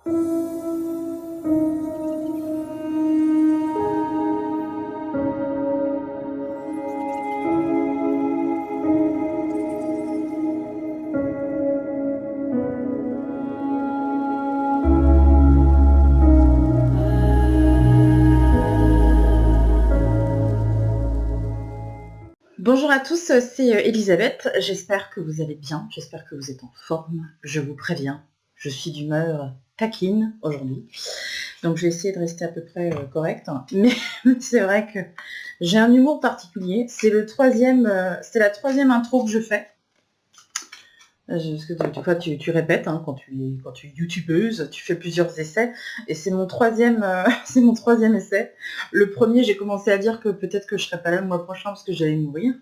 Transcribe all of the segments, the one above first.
Bonjour à tous, c'est Elisabeth, j'espère que vous allez bien, j'espère que vous êtes en forme, je vous préviens, je suis d'humeur taquine aujourd'hui, donc je vais essayer de rester à peu près correcte, hein. Mais c'est vrai que j'ai un humour particulier, c'est la troisième intro que je fais. Parce que des fois tu répètes, hein, quand tu es youtubeuse, tu fais plusieurs essais, et c'est mon troisième essai. Le premier, j'ai commencé à dire que peut-être que je serais pas là le mois prochain parce que j'allais mourir.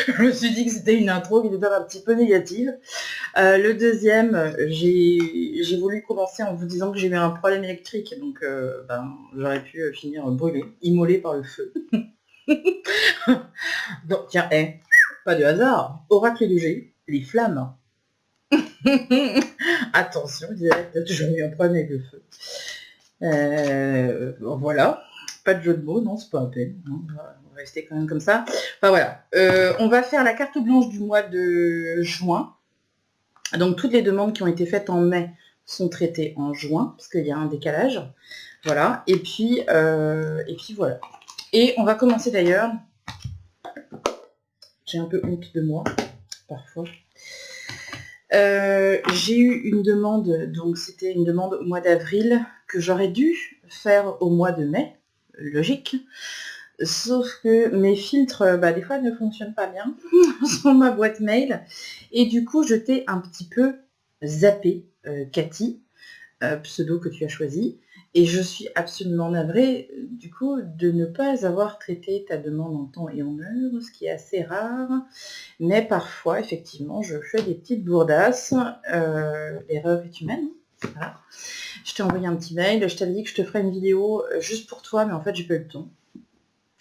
Je me suis dit que c'était une intro qui était un petit peu négative. Le deuxième, j'ai voulu commencer en vous disant que j'ai eu un problème électrique, donc j'aurais pu finir brûlée, immolée par le feu. Donc tiens, pas de hasard, oracle du G, les flammes. Attention, direct, toujours eu un problème avec le feu. Voilà, pas de jeu de mots, non, c'est pas à peine. Non, on va rester quand même comme ça. Enfin voilà, on va faire la carte blanche du mois de juin. Donc toutes les demandes qui ont été faites en mai sont traitées en juin, parce qu'il y a un décalage. Voilà, et puis voilà. Et on va commencer d'ailleurs. J'ai un peu honte de moi, parfois. J'ai eu une demande, donc c'était une demande au mois d'avril que j'aurais dû faire au mois de mai, logique. Sauf que mes filtres, des fois, ne fonctionnent pas bien sur ma boîte mail. Et du coup, je t'ai un petit peu zappé, Cathy, pseudo que tu as choisi. Et je suis absolument navrée, du coup, de ne pas avoir traité ta demande en temps et en heure, ce qui est assez rare. Mais parfois, effectivement, je fais des petites bourdasses. L'erreur est humaine. Voilà. Je t'ai envoyé un petit mail, je t'avais dit que je te ferais une vidéo juste pour toi, mais en fait, j'ai pas eu le temps.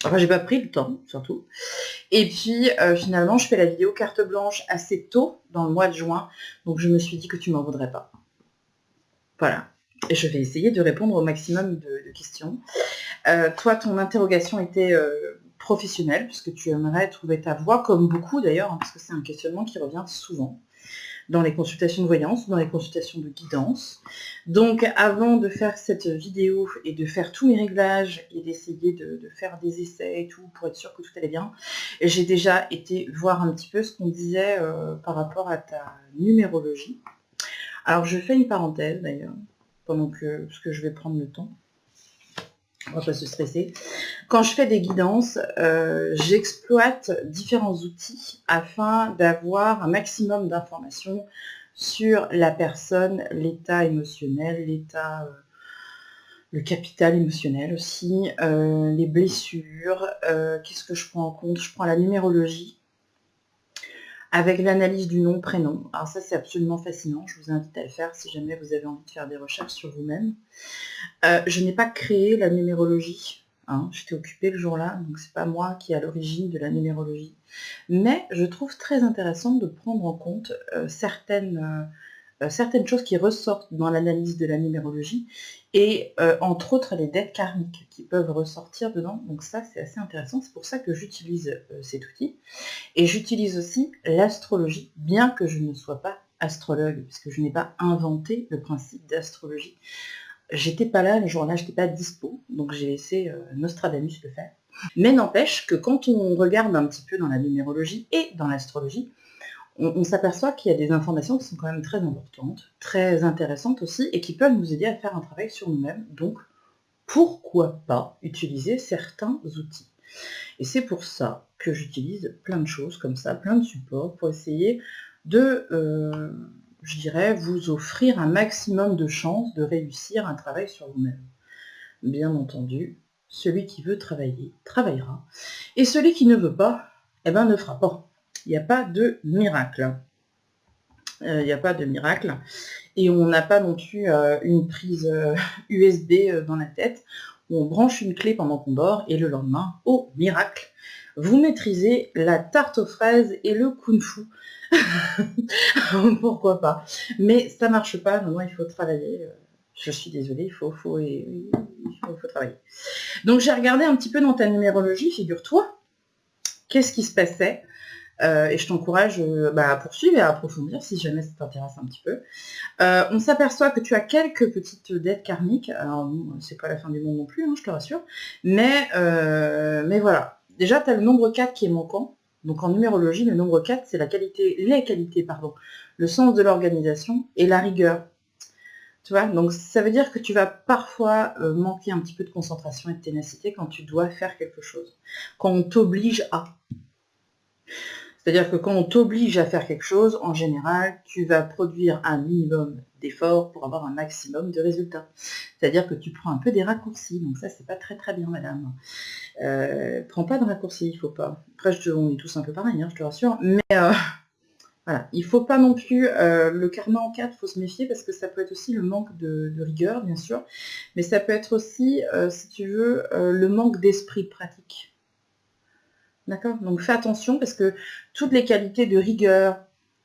Enfin, j'ai pas pris le temps, surtout. Et puis, finalement, je fais la vidéo carte blanche assez tôt, dans le mois de juin. Donc, je me suis dit que tu m'en voudrais pas. Voilà. Et je vais essayer de répondre au maximum de questions. Toi, ton interrogation était professionnelle, puisque tu aimerais trouver ta voie, comme beaucoup d'ailleurs, hein, parce que c'est un questionnement qui revient souvent dans les consultations de voyance, dans les consultations de guidance. Donc avant de faire cette vidéo et de faire tous mes réglages et d'essayer de faire des essais et tout pour être sûr que tout allait bien, j'ai déjà été voir un petit peu ce qu'on disait par rapport à ta numérologie. Alors je fais une parenthèse d'ailleurs, parce que je vais prendre le temps. On va pas se stresser. Quand je fais des guidances, j'exploite différents outils afin d'avoir un maximum d'informations sur la personne, l'état émotionnel, le capital émotionnel aussi, les blessures, qu'est-ce que je prends en compte? Je prends la numérologie avec l'analyse du nom, prénom. Alors ça, c'est absolument fascinant. Je vous invite à le faire si jamais vous avez envie de faire des recherches sur vous-même. Je n'ai pas créé la numérologie. Hein, j'étais occupée le jour-là, donc c'est pas moi qui est à l'origine de la numérologie. Mais je trouve très intéressant de prendre en compte certaines choses qui ressortent dans l'analyse de la numérologie et entre autres les dettes karmiques qui peuvent ressortir dedans. Donc ça, c'est assez intéressant. C'est pour ça que j'utilise cet outil. Et j'utilise aussi l'astrologie, bien que je ne sois pas astrologue, puisque je n'ai pas inventé le principe d'astrologie. J'étais pas là le jour-là, j'étais pas dispo, donc j'ai laissé Nostradamus le faire. Mais n'empêche que quand on regarde un petit peu dans la numérologie et dans l'astrologie, on s'aperçoit qu'il y a des informations qui sont quand même très importantes, très intéressantes aussi, et qui peuvent nous aider à faire un travail sur nous-mêmes. Donc, pourquoi pas utiliser certains outils? Et c'est pour ça que j'utilise plein de choses comme ça, plein de supports, pour essayer de, je dirais, vous offrir un maximum de chances de réussir un travail sur vous-même. Bien entendu, celui qui veut travailler, travaillera. Et celui qui ne veut pas, ne fera pas. Il n'y a pas de miracle. Il n'y a pas de miracle. Et on n'a pas non plus une prise USB dans la tête, où on branche une clé pendant qu'on dort, et le lendemain, oh miracle, vous maîtrisez la tarte aux fraises et le kung-fu Pourquoi pas? Mais ça marche pas, non, il faut travailler. Je suis désolée, il faut travailler. Donc j'ai regardé un petit peu dans ta numérologie, figure-toi, qu'est-ce qui se passait. Et je t'encourage à poursuivre et à approfondir si jamais ça t'intéresse un petit peu. On s'aperçoit que tu as quelques petites dettes karmiques. Alors bon, c'est pas la fin du monde non plus, hein, je te rassure. Mais voilà. Déjà, tu as le nombre 4 qui est manquant. Donc en numérologie, le nombre 4, c'est les qualités, le sens de l'organisation et la rigueur. Tu vois, donc ça veut dire que tu vas parfois manquer un petit peu de concentration et de ténacité quand tu dois faire quelque chose. Quand on t'oblige à. C'est-à-dire que quand on t'oblige à faire quelque chose, en général, tu vas produire un minimum d'efforts pour avoir un maximum de résultats. C'est-à-dire que tu prends un peu des raccourcis, donc ça, c'est pas très très bien, madame. Prends pas de raccourcis, il faut pas. Après, on est tous un peu pareil, hein, je te rassure, mais voilà, il faut pas non plus, le karma en 4, il faut se méfier parce que ça peut être aussi le manque de rigueur, bien sûr, mais ça peut être aussi, si tu veux, le manque d'esprit pratique. D'accord? Donc fais attention parce que toutes les qualités de rigueur,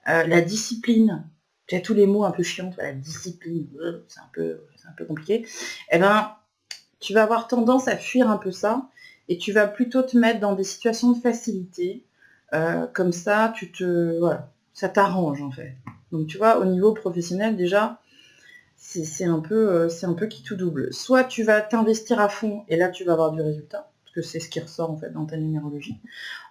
la discipline, tu as tous les mots un peu chiants, la discipline, c'est un peu compliqué, eh ben, tu vas avoir tendance à fuir un peu ça et tu vas plutôt te mettre dans des situations de facilité. Comme ça, voilà, ça t'arrange en fait. Donc tu vois, au niveau professionnel déjà, c'est un peu qui tout double. Soit tu vas t'investir à fond et là tu vas avoir du résultat, parce que c'est ce qui ressort en fait dans ta numérologie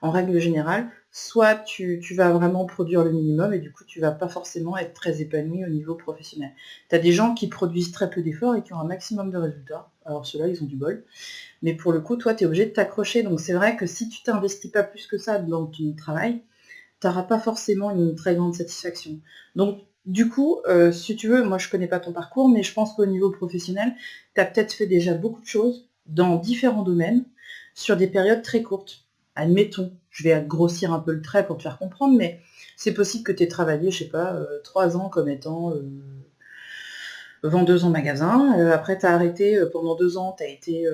en règle générale, soit tu vas vraiment produire le minimum et du coup tu vas pas forcément être très épanoui au niveau professionnel. Tu as des gens qui produisent très peu d'efforts et qui ont un maximum de résultats. Alors ceux-là, ils ont du bol. Mais pour le coup, toi, tu es obligé de t'accrocher. Donc c'est vrai que si tu t'investis pas plus que ça dans ton travail, tu n'auras pas forcément une très grande satisfaction. Donc du coup, si tu veux, moi je connais pas ton parcours, mais je pense qu'au niveau professionnel, tu as peut-être fait déjà beaucoup de choses dans différents domaines sur des périodes très courtes. Admettons, je vais grossir un peu le trait pour te faire comprendre, mais c'est possible que tu aies travaillé, je sais pas, 3 ans comme étant vendeuse en magasin. Après, tu as arrêté pendant 2 ans, tu as été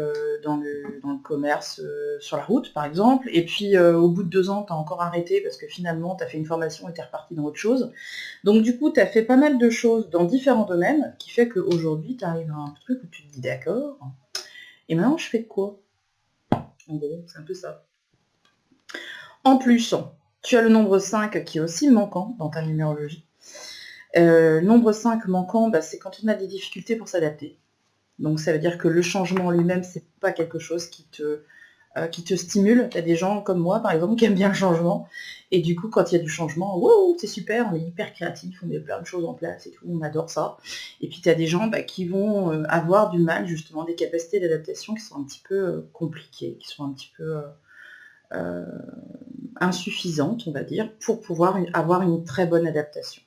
dans le commerce sur la route, par exemple. Et puis, au bout de 2 ans, tu as encore arrêté parce que finalement, tu as fait une formation et tu es reparti dans autre chose. Donc, du coup, tu as fait pas mal de choses dans différents domaines, qui fait qu'aujourd'hui, tu arrives à un truc où tu te dis d'accord. Et maintenant, je fais quoi? En gros, c'est un peu ça. En plus, tu as le nombre 5 qui est aussi manquant dans ta numérologie. Nombre 5 manquant, c'est quand on a des difficultés pour s'adapter. Donc ça veut dire que le changement en lui-même, c'est pas quelque chose qui te stimule. Tu as des gens comme moi, par exemple, qui aiment bien le changement. Et du coup, quand il y a du changement, wow, c'est super, on est hyper créatif, on met plein de choses en place et tout, on adore ça. Et puis tu as des gens qui vont avoir du mal, justement, des capacités d'adaptation qui sont un petit peu compliquées, qui sont un petit peu insuffisantes, on va dire, pour pouvoir avoir une très bonne adaptation.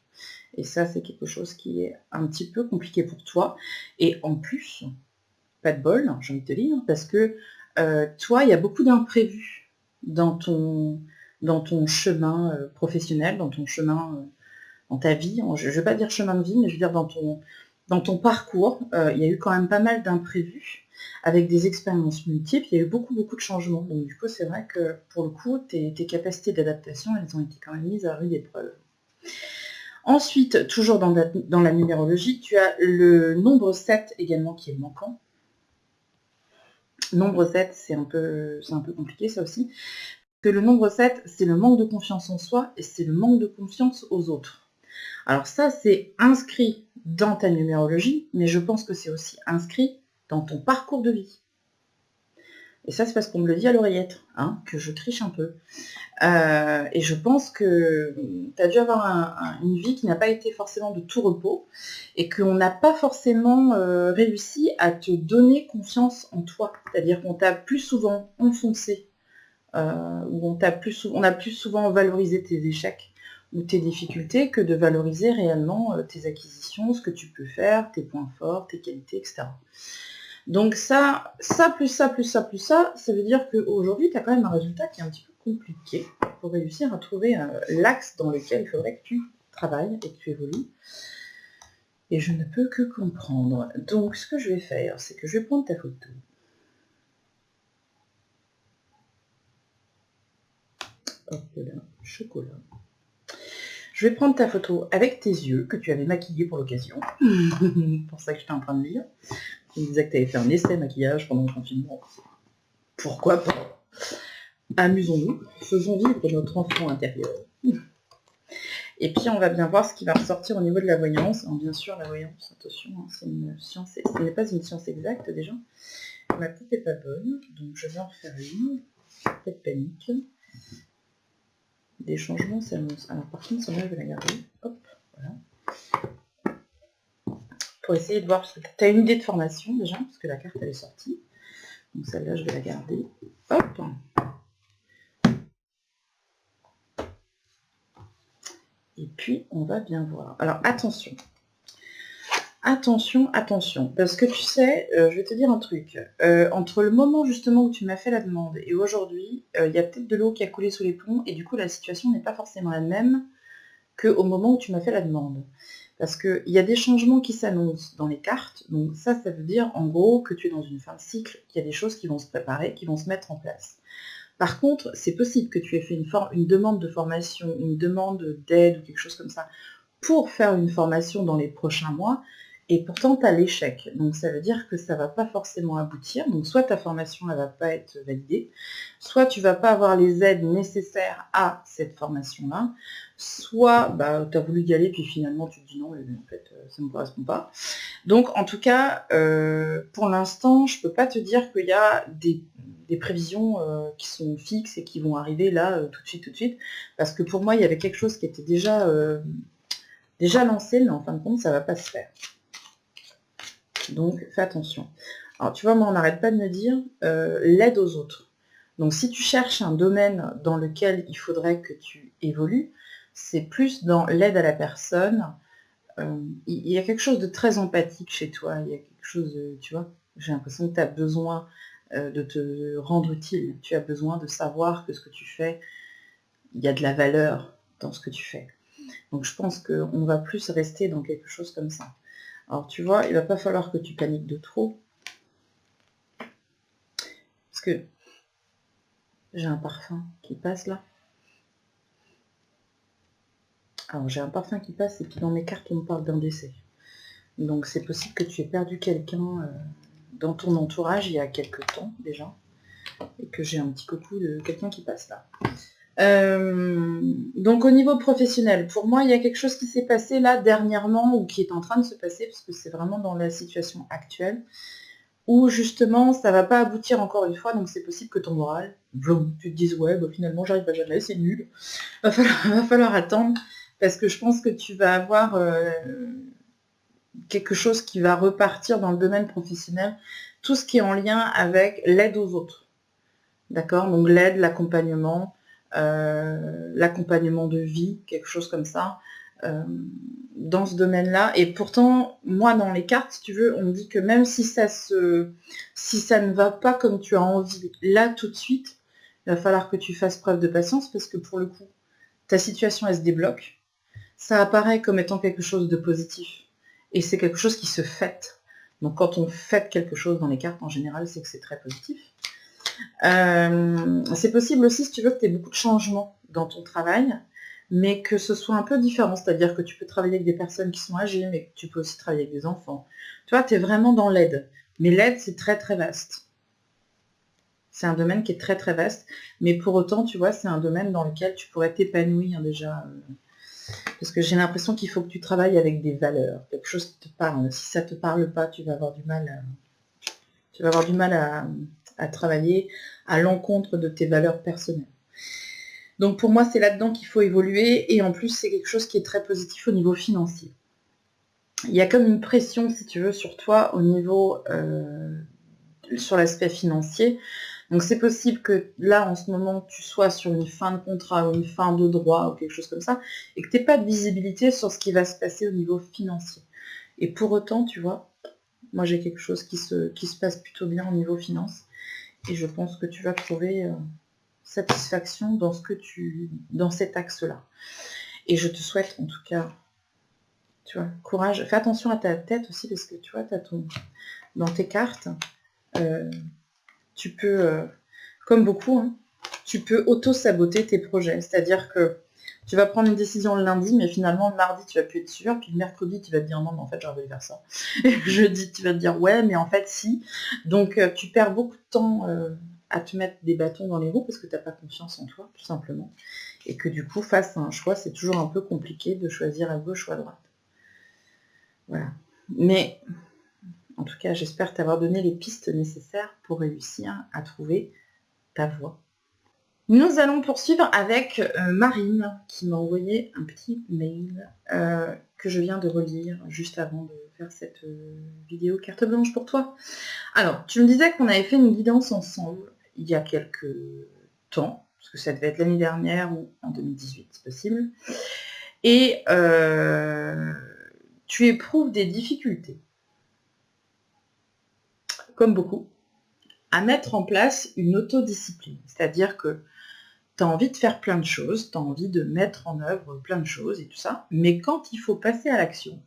Et ça, c'est quelque chose qui est un petit peu compliqué pour toi. Et en plus, pas de bol, j'ai envie de te dire, parce que toi, il y a beaucoup d'imprévus dans ton chemin professionnel, dans ton chemin, dans ta vie. Je ne vais pas dire chemin de vie, mais je veux dire dans ton parcours, il y a eu quand même pas mal d'imprévus, avec des expériences multiples, il y a eu beaucoup, beaucoup de changements. Donc du coup, c'est vrai que pour le coup, tes capacités d'adaptation, elles ont été quand même mises à rude épreuve. Ensuite, toujours dans la numérologie, tu as le nombre 7 également qui est manquant. Nombre 7, c'est un peu compliqué ça aussi. Que le nombre 7, c'est le manque de confiance en soi et c'est le manque de confiance aux autres. Alors ça, c'est inscrit dans ta numérologie, mais je pense que c'est aussi inscrit dans ton parcours de vie. Et ça, c'est parce qu'on me le dit à l'oreillette, que je triche un peu. Et je pense que tu as dû avoir une vie qui n'a pas été forcément de tout repos et qu'on n'a pas forcément réussi à te donner confiance en toi. C'est-à-dire qu'on t'a plus souvent enfoncé, ou on a plus souvent valorisé tes échecs ou tes difficultés que de valoriser réellement tes acquisitions, ce que tu peux faire, tes points forts, tes qualités, etc. Donc ça plus ça, plus ça, plus ça, ça veut dire qu'aujourd'hui, tu as quand même un résultat qui est un petit peu compliqué pour réussir à trouver l'axe dans lequel il faudrait que tu travailles et que tu évolues. Et je ne peux que comprendre. Donc ce que je vais faire, c'est que je vais prendre ta photo. Hop là, chocolat. Je vais prendre ta photo avec tes yeux, que tu avais maquillés pour l'occasion. Pour ça que j'étais en train de lire. Tu me disais que tu avais fait un essai maquillage pendant le confinement. Pourquoi pas? Amusons-nous, faisons vivre notre enfant intérieur. Et puis on va bien voir ce qui va ressortir au niveau de la voyance. Alors, bien sûr, la voyance, attention, hein, c'est une science, ce n'est pas une science exacte déjà. Ma coupe n'est pas bonne, donc je vais en refaire une. Pas de panique. Des changements s'annoncent. Alors par contre, celle-là, je vais la garder. Hop, voilà. Pour essayer de voir, parce que tu as une idée de formation déjà, parce que la carte elle est sortie. Donc celle-là, je vais la garder. Hop. Et puis, on va bien voir. Alors, attention. Attention, attention. Parce que tu sais, je vais te dire un truc. Entre le moment justement où tu m'as fait la demande et aujourd'hui, il y a peut-être de l'eau qui a coulé sous les ponts et du coup, la situation n'est pas forcément la même qu'au moment où tu m'as fait la demande. Parce qu'il y a des changements qui s'annoncent dans les cartes. Donc ça veut dire en gros que tu es dans une fin de cycle, qu'il y a des choses qui vont se préparer, qui vont se mettre en place. Par contre, c'est possible que tu aies fait une demande de formation, une demande d'aide ou quelque chose comme ça pour faire une formation dans les prochains mois, et pourtant tu as l'échec. Donc ça veut dire que ça ne va pas forcément aboutir. Donc soit ta formation ne va pas être validée, soit tu ne vas pas avoir les aides nécessaires à cette formation-là, soit tu as voulu y aller, puis finalement tu te dis non, mais en fait ça ne me correspond pas. Donc en tout cas, pour l'instant, je ne peux pas te dire qu'il y a des prévisions qui sont fixes et qui vont arriver là tout de suite, parce que pour moi, il y avait quelque chose qui était déjà lancé, mais en fin de compte, ça ne va pas se faire. Donc fais attention. Alors tu vois, moi, on n'arrête pas de me dire l'aide aux autres. Donc si tu cherches un domaine dans lequel il faudrait que tu évolues, c'est plus dans l'aide à la personne. Il y a quelque chose de très empathique chez toi, il y a quelque chose de, tu vois, j'ai l'impression que tu as besoin de te rendre utile, tu as besoin de savoir que ce que tu fais, il y a de la valeur dans ce que tu fais. Donc je pense qu'on va plus rester dans quelque chose comme ça. Alors tu vois, il va pas falloir que tu paniques de trop, parce que j'ai un parfum qui passe là. Alors j'ai un parfum qui passe et puis dans mes cartes on me parle d'un décès. Donc c'est possible que tu aies perdu quelqu'un dans ton entourage il y a quelques temps déjà, et que j'ai un petit coucou de quelqu'un qui passe là. Donc au niveau professionnel, pour moi il y a quelque chose qui s'est passé là dernièrement, ou qui est en train de se passer, parce que c'est vraiment dans la situation actuelle, où justement ça va pas aboutir encore une fois, donc c'est possible que ton moral, tu te dises ouais finalement j'arriverai jamais, c'est nul, va falloir attendre, parce que je pense que tu vas avoir quelque chose qui va repartir dans le domaine professionnel, tout ce qui est en lien avec l'aide aux autres. D'accord? Donc l'aide, l'accompagnement de vie, quelque chose comme ça, dans ce domaine-là. Et pourtant, moi, dans les cartes, si tu veux, on me dit que même si ça ne va pas comme tu as envie, là, tout de suite, il va falloir que tu fasses preuve de patience, parce que pour le coup, ta situation, elle se débloque. Ça apparaît comme étant quelque chose de positif. Et c'est quelque chose qui se fête. Donc quand on fête quelque chose dans les cartes, en général, c'est que c'est très positif. C'est possible aussi, si tu veux, que tu aies beaucoup de changements dans ton travail, mais que ce soit un peu différent. C'est-à-dire que tu peux travailler avec des personnes qui sont âgées, mais que tu peux aussi travailler avec des enfants. Tu vois, tu es vraiment dans l'aide. Mais l'aide, c'est très très vaste. C'est un domaine qui est très très vaste. Mais pour autant, tu vois, c'est un domaine dans lequel tu pourrais t'épanouir déjà. Parce que j'ai l'impression qu'il faut que tu travailles avec des valeurs, quelque chose qui te parle. Si ça ne te parle pas, tu vas avoir du mal à travailler à l'encontre de tes valeurs personnelles. Donc pour moi, c'est là-dedans qu'il faut évoluer, et en plus, c'est quelque chose qui est très positif au niveau financier. Il y a comme une pression, si tu veux, sur toi au niveau, sur l'aspect financier. Donc c'est possible que là, en ce moment, tu sois sur une fin de contrat ou une fin de droit ou quelque chose comme ça, et que tu n'aies pas de visibilité sur ce qui va se passer au niveau financier. Et pour autant, tu vois, moi j'ai quelque chose qui se passe plutôt bien au niveau finance, et je pense que tu vas trouver satisfaction dans cet axe-là. Et je te souhaite en tout cas, tu vois, courage. Fais attention à ta tête aussi, parce que tu vois, dans tes cartes, tu peux, comme beaucoup, hein, tu peux auto-saboter tes projets. C'est-à-dire que Tu vas prendre une décision le lundi, mais finalement le mardi tu vas plus être sûr, puis le mercredi tu vas te dire non mais en fait j'aurais voulu faire ça. Et le jeudi tu vas te dire ouais mais en fait si. Donc tu perds beaucoup de temps à te mettre des bâtons dans les roues parce que tu n'as pas confiance en toi, tout simplement. Et que du coup, face à un choix, c'est toujours un peu compliqué de choisir à gauche ou à droite. Voilà. Mais en tout cas, j'espère t'avoir donné les pistes nécessaires pour réussir à trouver ta voie. Nous allons poursuivre avec Marine qui m'a envoyé un petit mail que je viens de relire juste avant de faire cette vidéo carte blanche pour toi. Alors, tu me disais qu'on avait fait une guidance ensemble il y a quelques temps, parce que ça devait être l'année dernière ou en 2018, c'est possible. Et tu éprouves des difficultés, comme beaucoup, à mettre en place une autodiscipline. C'est-à-dire que tu as envie de faire plein de choses, tu as envie de mettre en œuvre plein de choses et tout ça, mais quand il faut passer à l'action,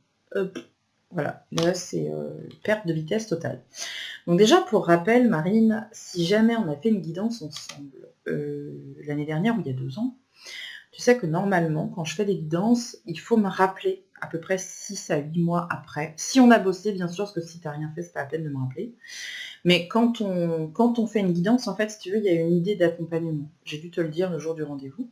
voilà, là c'est perte de vitesse totale. Donc déjà, pour rappel, Marine, si jamais on a fait une guidance ensemble l'année dernière ou il y a 2 ans, tu sais que normalement, quand je fais des guidances, il faut me rappeler à peu près 6 à 8 mois après. Si on a bossé, bien sûr, parce que si tu n'as rien fait, c'est pas la peine de me rappeler. Mais quand on fait une guidance, en fait, si tu veux, il y a une idée d'accompagnement. J'ai dû te le dire le jour du rendez-vous.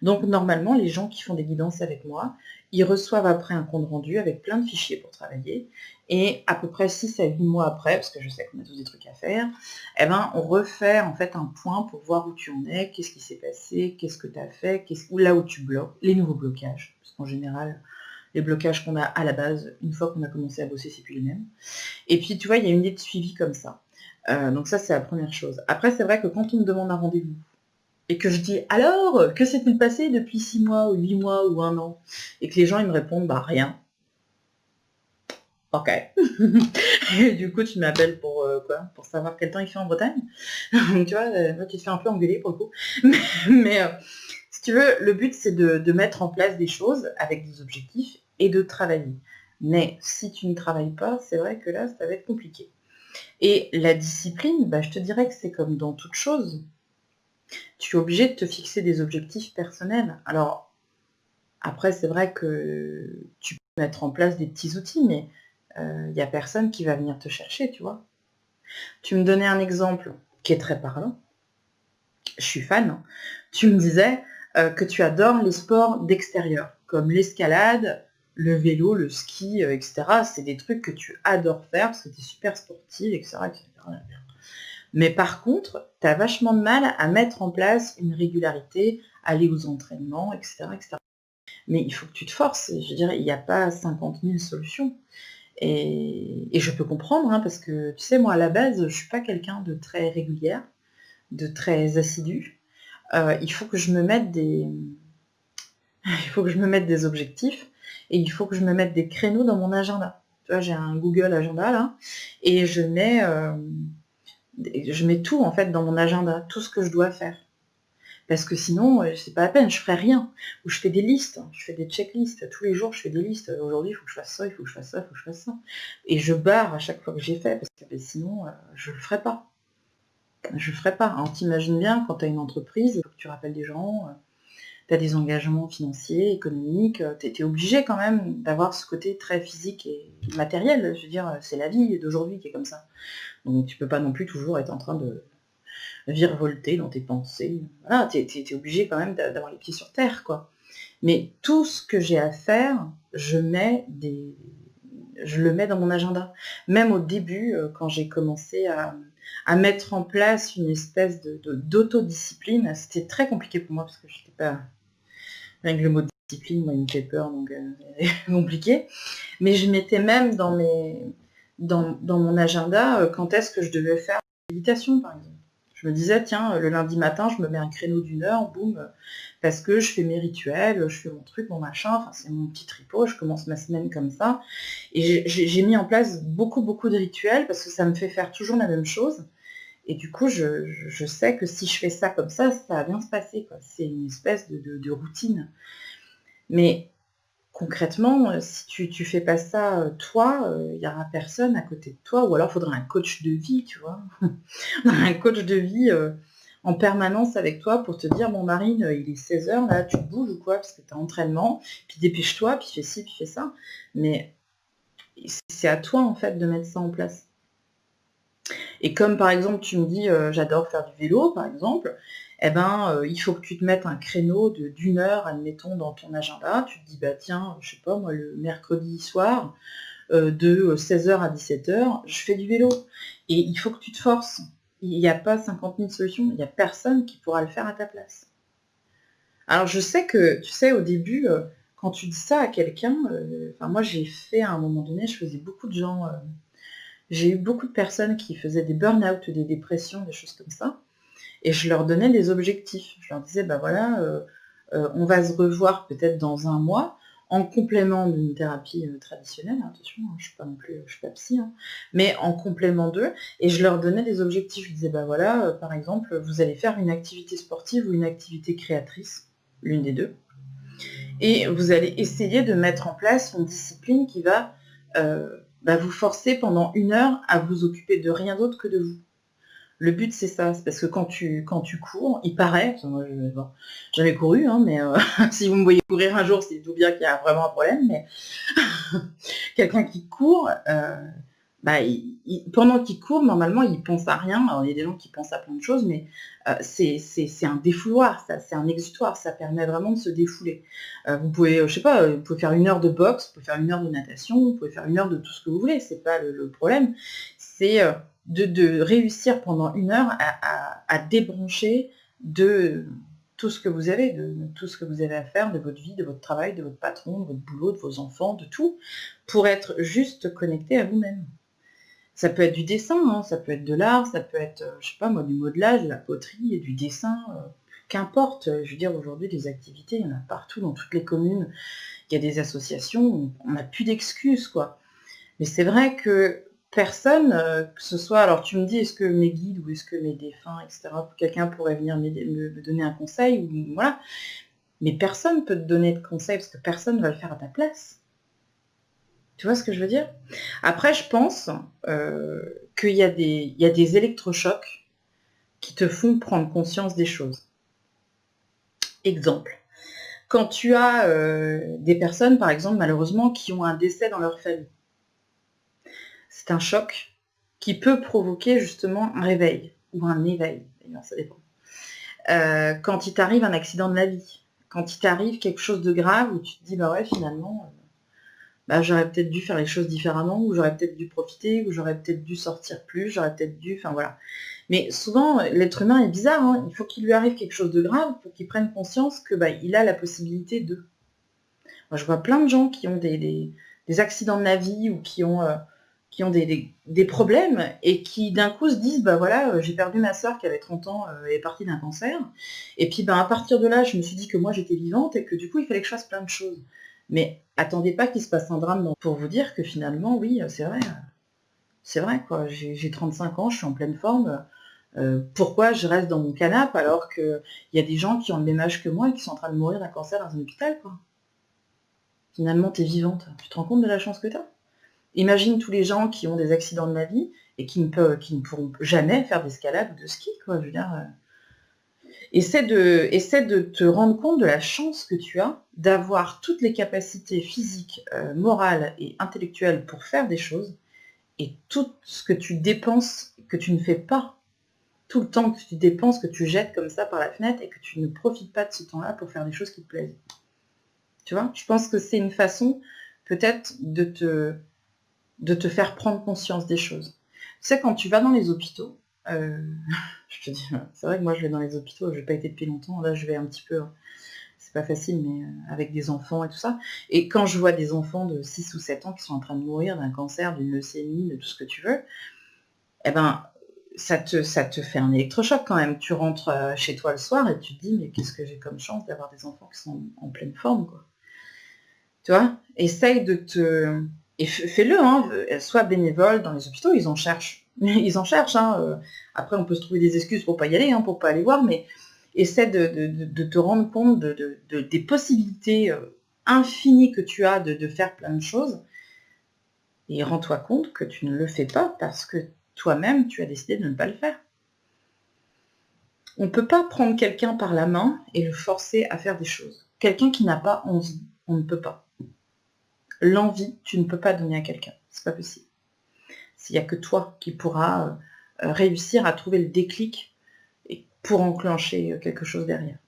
Donc normalement, les gens qui font des guidances avec moi, ils reçoivent après un compte rendu avec plein de fichiers pour travailler. Et à peu près 6 à 8 mois après, parce que je sais qu'on a tous des trucs à faire, eh ben, on refait en fait un point pour voir où tu en es, qu'est-ce qui s'est passé, qu'est-ce que tu as fait, là où tu bloques, les nouveaux blocages. Parce qu'en général, les blocages qu'on a à la base, une fois qu'on a commencé à bosser, c'est plus les mêmes. Et puis, tu vois, il y a une idée de suivi comme ça. Donc ça, c'est la première chose. Après, c'est vrai que quand on me demande un rendez-vous, et que je dis alors, que s'est-il passé depuis 6 mois ou 8 mois ou 1 an, et que les gens ils me répondent bah rien. Ok. Et du coup tu m'appelles pour quoi? Pour savoir quel temps il fait en Bretagne. Donc tu vois, là tu te fais un peu engueuler pour le coup. Mais si tu veux, le but c'est de mettre en place des choses avec des objectifs et de travailler. Mais si tu ne travailles pas, c'est vrai que là ça va être compliqué. Et la discipline, bah, je te dirais que c'est comme dans toute chose. Tu es obligé de te fixer des objectifs personnels. Alors, après, c'est vrai que tu peux mettre en place des petits outils, mais il n'y a personne qui va venir te chercher, tu vois. Tu me donnais un exemple qui est très parlant. Je suis fan. Hein. Tu me disais que tu adores les sports d'extérieur, comme l'escalade, le vélo, le ski, etc. C'est des trucs que tu adores faire parce que tu es super sportive, etc., etc. Mais par contre, tu as vachement de mal à mettre en place une régularité, aller aux entraînements, etc., etc. Mais il faut que tu te forces. Je veux dire, il n'y a pas 50 000 solutions. Et je peux comprendre, hein, parce que, tu sais, moi, à la base, je ne suis pas quelqu'un de très régulière, de très assidu. Il faut que je me mette il faut que je me mette des objectifs et il faut que je me mette des créneaux dans mon agenda. Tu vois, j'ai un Google Agenda, là, et je mets tout, en fait, dans mon agenda, tout ce que je dois faire. Parce que sinon, c'est pas la peine, je ferai rien. Ou je fais des listes, je fais des checklists. Tous les jours, je fais des listes. Aujourd'hui, il faut que je fasse ça, il faut que je fasse ça, il faut que je fasse ça. Et je barre à chaque fois que j'ai fait, parce que sinon, je le ferai pas. Je le ferai pas. Alors, t'imagines bien, quand tu as une entreprise, il faut que tu rappelles des gens, tu as des engagements financiers, économiques, tu es obligé quand même d'avoir ce côté très physique et matériel. Je veux dire, c'est la vie d'aujourd'hui qui est comme ça. Donc tu peux pas non plus toujours être en train de virevolter dans tes pensées. Voilà, t'es obligé quand même d'avoir les pieds sur terre, quoi. Mais tout ce que j'ai à faire, je le mets dans mon agenda. Même au début, quand j'ai commencé à mettre en place une espèce d'autodiscipline, c'était très compliqué pour moi parce que je n'étais pas... Avec le mot discipline, moi, il me fait peur, donc c'est compliqué. Mais je mettais même dans mon agenda quand est-ce que je devais faire la méditation, par exemple. Je me disais, tiens, le lundi matin, je me mets un créneau d'1 heure, boum, parce que je fais mes rituels, je fais mon truc, mon machin, enfin c'est mon petit tripot, je commence ma semaine comme ça. Et j'ai mis en place beaucoup, beaucoup de rituels parce que ça me fait faire toujours la même chose. Et du coup, je sais que si je fais ça comme ça va bien se passer, quoi. C'est une espèce de routine. Mais concrètement, si tu fais pas ça, toi, il y aura personne à côté de toi, ou alors il faudra un coach de vie, tu vois? Un coach de vie, en permanence avec toi pour te dire, bon Marine, il est 16h, là, tu te bouges ou quoi, parce que tu as entraînement, puis dépêche-toi, puis fais ci, puis fais ça. Mais c'est à toi, en fait, de mettre ça en place. Et comme, par exemple, tu me dis, j'adore faire du vélo, par exemple, eh ben, il faut que tu te mettes un créneau d'une heure, admettons, dans ton agenda. Tu te dis, bah tiens, je sais pas, moi, le mercredi soir, de 16h à 17h, je fais du vélo. Et il faut que tu te forces. Il n'y a pas 50 000 solutions, il n'y a personne qui pourra le faire à ta place. Alors je sais que, tu sais, au début, quand tu dis ça à quelqu'un, moi j'ai fait à un moment donné, je faisais beaucoup de gens, j'ai eu beaucoup de personnes qui faisaient des burn-out, des dépressions, des choses comme ça, et je leur donnais des objectifs. Je leur disais, bah voilà, on va se revoir peut-être dans un mois, en complément d'une thérapie traditionnelle, attention, je suis pas non plus, je suis pas psy, mais en complément d'eux, et je leur donnais des objectifs. Je disais, bah voilà, par exemple, vous allez faire une activité sportive ou une activité créatrice, l'une des deux, et vous allez essayer de mettre en place une discipline qui va vous forcer pendant 1 heure à vous occuper de rien d'autre que de vous. Le but, c'est ça. C'est parce que quand tu cours, il paraît, parce que moi, j'en ai couru, mais si vous me voyez courir un jour, c'est tout bien qu'il y a vraiment un problème, mais quelqu'un qui court, pendant qu'il court, normalement, il pense à rien. Alors, il y a des gens qui pensent à plein de choses, mais c'est un défouloir, ça, c'est un exutoire, ça permet vraiment de se défouler. Vous pouvez, je sais pas, vous pouvez faire 1 heure de boxe, vous pouvez faire 1 heure de natation, vous pouvez faire 1 heure de tout ce que vous voulez, c'est pas le problème. C'est de réussir pendant 1 heure à débrancher de tout ce que vous avez, de tout ce que vous avez à faire, de votre vie, de votre travail, de votre patron, de votre boulot, de vos enfants, de tout, pour être juste connecté à vous-même. Ça peut être du dessin, ça peut être de l'art, ça peut être, je sais pas moi, du modelage, de la poterie, et du dessin, qu'importe. Je veux dire, aujourd'hui, des activités, il y en a partout, dans toutes les communes. Il y a des associations, on n'a plus d'excuses, quoi. Mais c'est vrai que personne, que ce soit, alors tu me dis, est-ce que mes guides ou est-ce que mes défunts, etc., quelqu'un pourrait venir me donner un conseil, ou voilà, mais personne peut te donner de conseil parce que personne ne va le faire à ta place. Tu vois ce que je veux dire? Après, je pense qu'il y a des électrochocs qui te font prendre conscience des choses. Exemple, quand tu as des personnes, par exemple, malheureusement, qui ont un décès dans leur famille, c'est un choc qui peut provoquer justement un réveil ou un éveil, d'ailleurs, ça dépend. Quand il t'arrive un accident de la vie, quand il t'arrive quelque chose de grave où tu te dis, bah ouais, finalement, j'aurais peut-être dû faire les choses différemment, ou j'aurais peut-être dû profiter, ou j'aurais peut-être dû sortir plus, j'aurais peut-être dû, enfin voilà. Mais souvent, l'être humain est bizarre, il faut qu'il lui arrive quelque chose de grave pour qu'il prenne conscience que il a la possibilité de. Moi, je vois plein de gens qui ont des accidents de la vie, ou qui ont des problèmes, et qui d'un coup se disent, voilà, j'ai perdu ma sœur qui avait 30 ans, elle est partie d'un cancer, et puis à partir de là, je me suis dit que moi j'étais vivante, et que du coup il fallait que je fasse plein de choses. Mais attendez pas qu'il se passe un drame pour vous dire que finalement, oui, c'est vrai quoi, j'ai 35 ans, je suis en pleine forme, pourquoi je reste dans mon canapé alors qu'il y a des gens qui ont le même âge que moi et qui sont en train de mourir d'un cancer dans un hôpital, quoi. Finalement, t'es vivante, tu te rends compte de la chance que t'as? Imagine tous les gens qui ont des accidents de la vie et qui ne pourront jamais faire d'escalade ou de ski, quoi. Je veux dire, essaie de te rendre compte de la chance que tu as d'avoir toutes les capacités physiques, morales et intellectuelles pour faire des choses, et tout ce que tu dépenses, que tu ne fais pas, tout le temps que tu dépenses, que tu jettes comme ça par la fenêtre, et que tu ne profites pas de ce temps-là pour faire des choses qui te plaisent. Tu vois? Je pense que c'est une façon peut-être de te faire prendre conscience des choses. Tu sais, quand tu vas dans les hôpitaux, je te dis, c'est vrai que moi je vais dans les hôpitaux, je n'ai pas été depuis longtemps, là je vais un petit peu, c'est pas facile, mais avec des enfants et tout ça. Et quand je vois des enfants de 6 ou 7 ans qui sont en train de mourir d'un cancer, d'une leucémie, de tout ce que tu veux, ça te fait un électrochoc quand même. Tu rentres chez toi le soir et tu te dis, mais qu'est-ce que j'ai comme chance d'avoir des enfants qui sont en pleine forme, quoi. Tu vois? Essaye de te... Et fais-le, sois bénévole dans les hôpitaux, ils en cherchent. Ils en cherchent, Après, on peut se trouver des excuses pour pas y aller, pour pas aller voir, mais essaie de te rendre compte des possibilités infinies que tu as de faire plein de choses, et rends-toi compte que tu ne le fais pas parce que toi-même, tu as décidé de ne pas le faire. On ne peut pas prendre quelqu'un par la main et le forcer à faire des choses. Quelqu'un qui n'a pas envie, on ne peut pas. L'envie, tu ne peux pas donner à quelqu'un. C'est pas possible. Il n'y a que toi qui pourras réussir à trouver le déclic pour enclencher quelque chose derrière.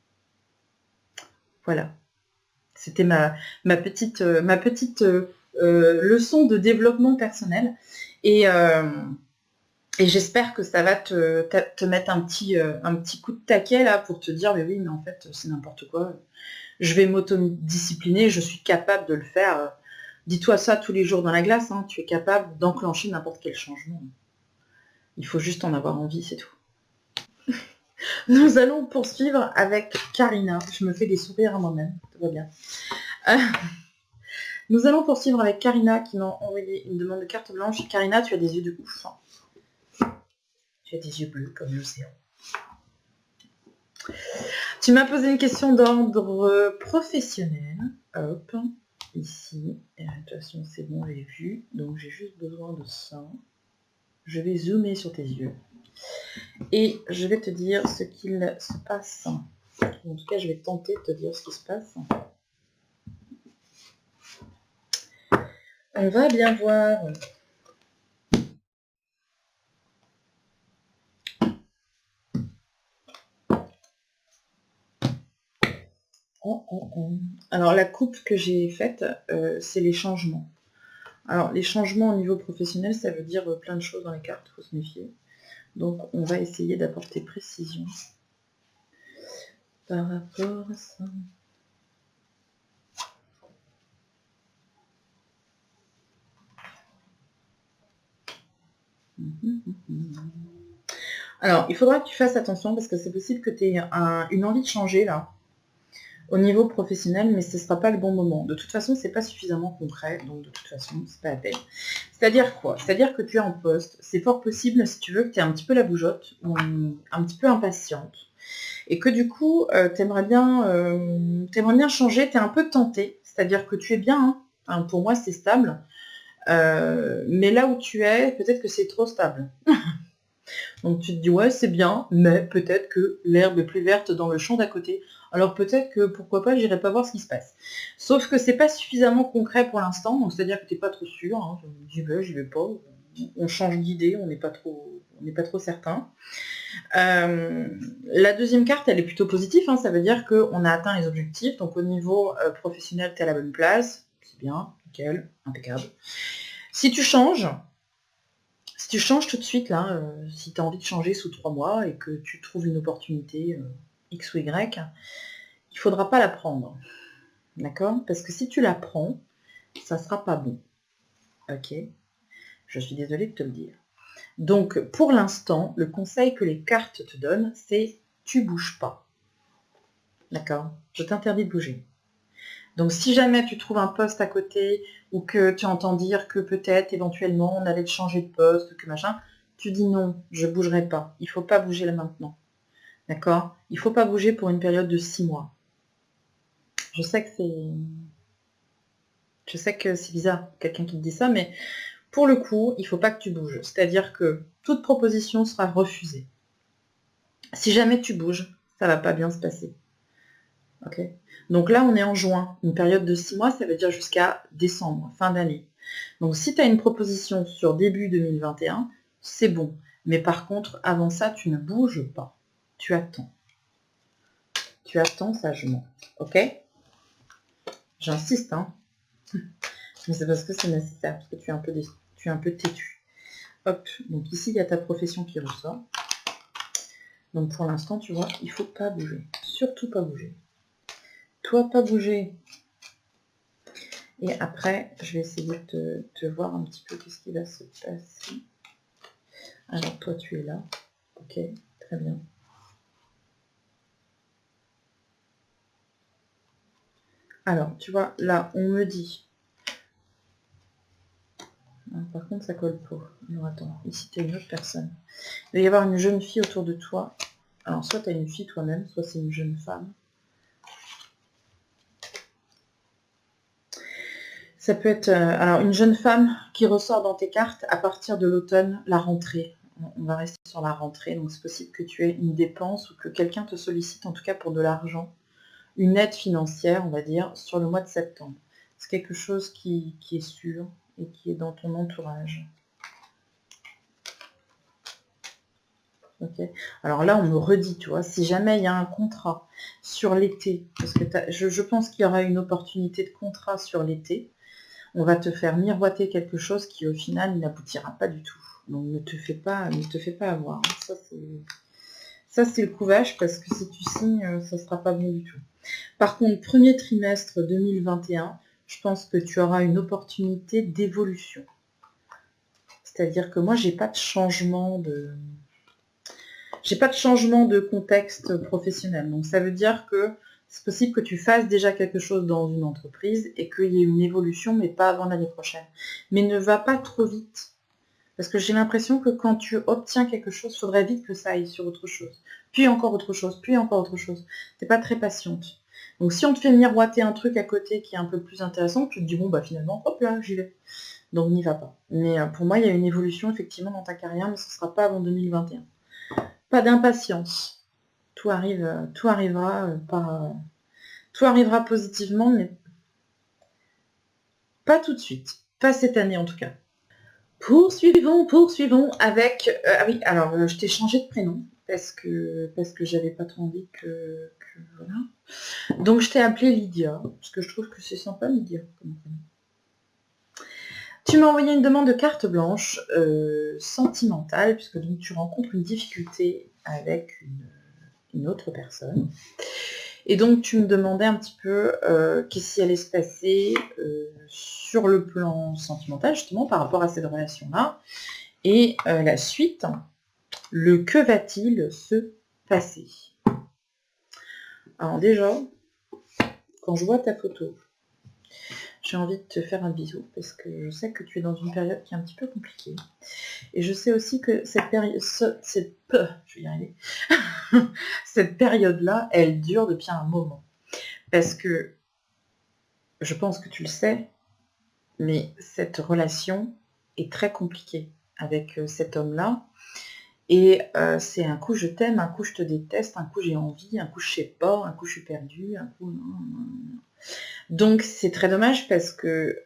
Voilà. C'était ma petite leçon de développement personnel. Et j'espère que ça va te mettre un petit coup de taquet là pour te dire, mais oui, mais en fait, c'est n'importe quoi. Je vais m'autodiscipliner, je suis capable de le faire. Dis-toi ça tous les jours dans la glace, hein, tu es capable d'enclencher n'importe quel changement. Il faut juste en avoir envie, c'est tout. Nous allons poursuivre avec Karina. Je me fais des sourires à moi-même, tout va bien. Nous allons poursuivre avec Karina qui m'a envoyé une demande de carte blanche. Karina, tu as des yeux de ouf. Tu as des yeux bleus comme l'océan. Tu m'as posé une question d'ordre professionnel. Hop, ici. Et de toute façon, c'est bon, j'ai vu. Donc, j'ai juste besoin de ça. Je vais zoomer sur tes yeux. Et je vais te dire ce qu'il se passe. En tout cas, je vais tenter de te dire ce qui se passe. On va bien voir. Alors, la coupe que j'ai faite, c'est les changements. Alors, les changements au niveau professionnel, ça veut dire plein de choses dans les cartes, il faut se méfier. Donc, on va essayer d'apporter précision par rapport à ça. Alors, il faudra que tu fasses attention parce que c'est possible que tu aies une envie de changer là, au niveau professionnel, mais ce ne sera pas le bon moment. De toute façon, c'est pas suffisamment concret, donc de toute façon, c'est pas la peine. C'est-à-dire quoi? C'est-à-dire que tu es en poste, c'est fort possible, si tu veux, que tu es un petit peu la bougeotte, ou un petit peu impatiente, et que du coup, tu aimerais bien changer, tu es un peu tenté, c'est-à-dire que tu es bien, hein. Enfin, pour moi, c'est stable, mais là où tu es, peut-être que c'est trop stable. Donc tu te dis ouais c'est bien, mais peut-être que l'herbe est plus verte dans le champ d'à côté. Alors peut-être que pourquoi pas j'irai pas voir ce qui se passe. Sauf que c'est pas suffisamment concret pour l'instant, donc c'est-à-dire que t'es pas trop sûr, hein, j'y vais pas, on change d'idée, on n'est pas trop certain. La deuxième carte elle est plutôt positive, hein, ça veut dire qu'on a atteint les objectifs, donc au niveau professionnel t'es à la bonne place, c'est bien, nickel, impeccable. Si tu changes tout de suite, là, si tu as envie de changer sous 3 mois et que tu trouves une opportunité X ou Y, il ne faudra pas la prendre. D'accord? Parce que si tu la prends, ça ne sera pas bon. Ok? Je suis désolée de te le dire. Donc, pour l'instant, le conseil que les cartes te donnent, c'est tu bouges pas. D'accord? Je t'interdis de bouger. Donc, si jamais tu trouves un poste à côté ou que tu entends dire que peut-être, éventuellement, on allait te changer de poste, que machin, tu dis non, je ne bougerai pas. Il ne faut pas bouger là maintenant. D'accord? Il ne faut pas bouger pour une période de 6 mois. Je sais que c'est bizarre, quelqu'un qui te dit ça, mais pour le coup, il ne faut pas que tu bouges. C'est-à-dire que toute proposition sera refusée. Si jamais tu bouges, ça ne va pas bien se passer. Ok? Donc là, on est en juin. Une période de 6 mois, ça veut dire jusqu'à décembre, fin d'année. Donc si tu as une proposition sur début 2021, c'est bon. Mais par contre, avant ça, tu ne bouges pas. Tu attends. Tu attends sagement. Ok? J'insiste, hein. Mais c'est parce que c'est nécessaire, parce que tu es un peu têtu. Hop, donc ici, il y a ta profession qui ressort. Donc pour l'instant, tu vois, il ne faut pas bouger. Surtout pas bouger. Toi, pas bouger. Et après, je vais essayer de te voir un petit peu qu'est-ce qui va se passer. Alors toi, tu es là. Ok, très bien. Alors, tu vois, là, on me dit... Par contre, ça colle pas. Non, attends, ici, tu as une autre personne. Il va y avoir une jeune fille autour de toi. Alors, soit tu as une fille toi-même, soit c'est une jeune femme. Ça peut être alors une jeune femme qui ressort dans tes cartes à partir de l'automne, la rentrée. On va rester sur la rentrée, donc c'est possible que tu aies une dépense ou que quelqu'un te sollicite, en tout cas pour de l'argent, une aide financière, on va dire, sur le mois de septembre. C'est quelque chose qui est sûr et qui est dans ton entourage. Ok. Alors là, on me redit, tu vois, si jamais il y a un contrat sur l'été, parce que je pense qu'il y aura une opportunité de contrat sur l'été, on va te faire miroiter quelque chose qui au final n'aboutira pas du tout. Donc ne te fais pas avoir. Ça c'est le couvage parce que si tu signes, ça sera pas bon du tout. Par contre, premier trimestre 2021, je pense que tu auras une opportunité d'évolution. C'est-à-dire que moi, j'ai pas de changement de contexte professionnel. Donc ça veut dire que c'est possible que tu fasses déjà quelque chose dans une entreprise et qu'il y ait une évolution, mais pas avant l'année prochaine. Mais ne va pas trop vite. Parce que j'ai l'impression que quand tu obtiens quelque chose, il faudrait vite que ça aille sur autre chose. Puis encore autre chose, puis encore autre chose. T'es pas très patiente. Donc si on te fait miroiter un truc à côté qui est un peu plus intéressant, tu te dis bon bah finalement, hop là, j'y vais. Donc n'y va pas. Mais pour moi, il y a une évolution effectivement dans ta carrière, mais ce ne sera pas avant 2021. Pas d'impatience. Tout arrivera tout arrivera positivement, mais pas tout de suite. Pas cette année en tout cas. Poursuivons avec... ah oui, alors je t'ai changé de prénom parce que j'avais pas trop envie que voilà. Donc je t'ai appelée Lydia, parce que je trouve que c'est sympa Lydia comme prénom. Tu m'as envoyé une demande de carte blanche sentimentale, puisque donc tu rencontres une difficulté avec une autre personne. Et donc tu me demandais un petit peu qu'est-ce qui allait se passer sur le plan sentimental, justement, par rapport à cette relation-là. Et la suite, le que va-t-il se passer? Alors déjà, quand je vois ta photo, j'ai envie de te faire un bisou, parce que je sais que tu es dans une période qui est un petit peu compliquée. Et je sais aussi que cette période, je vais y arriver, cette période-là, elle dure depuis un moment. Parce que, je pense que tu le sais, mais cette relation est très compliquée avec cet homme-là. Et c'est un coup je t'aime, un coup je te déteste, un coup j'ai envie, un coup je sais pas, un coup je suis perdue, un coup... Donc c'est très dommage parce que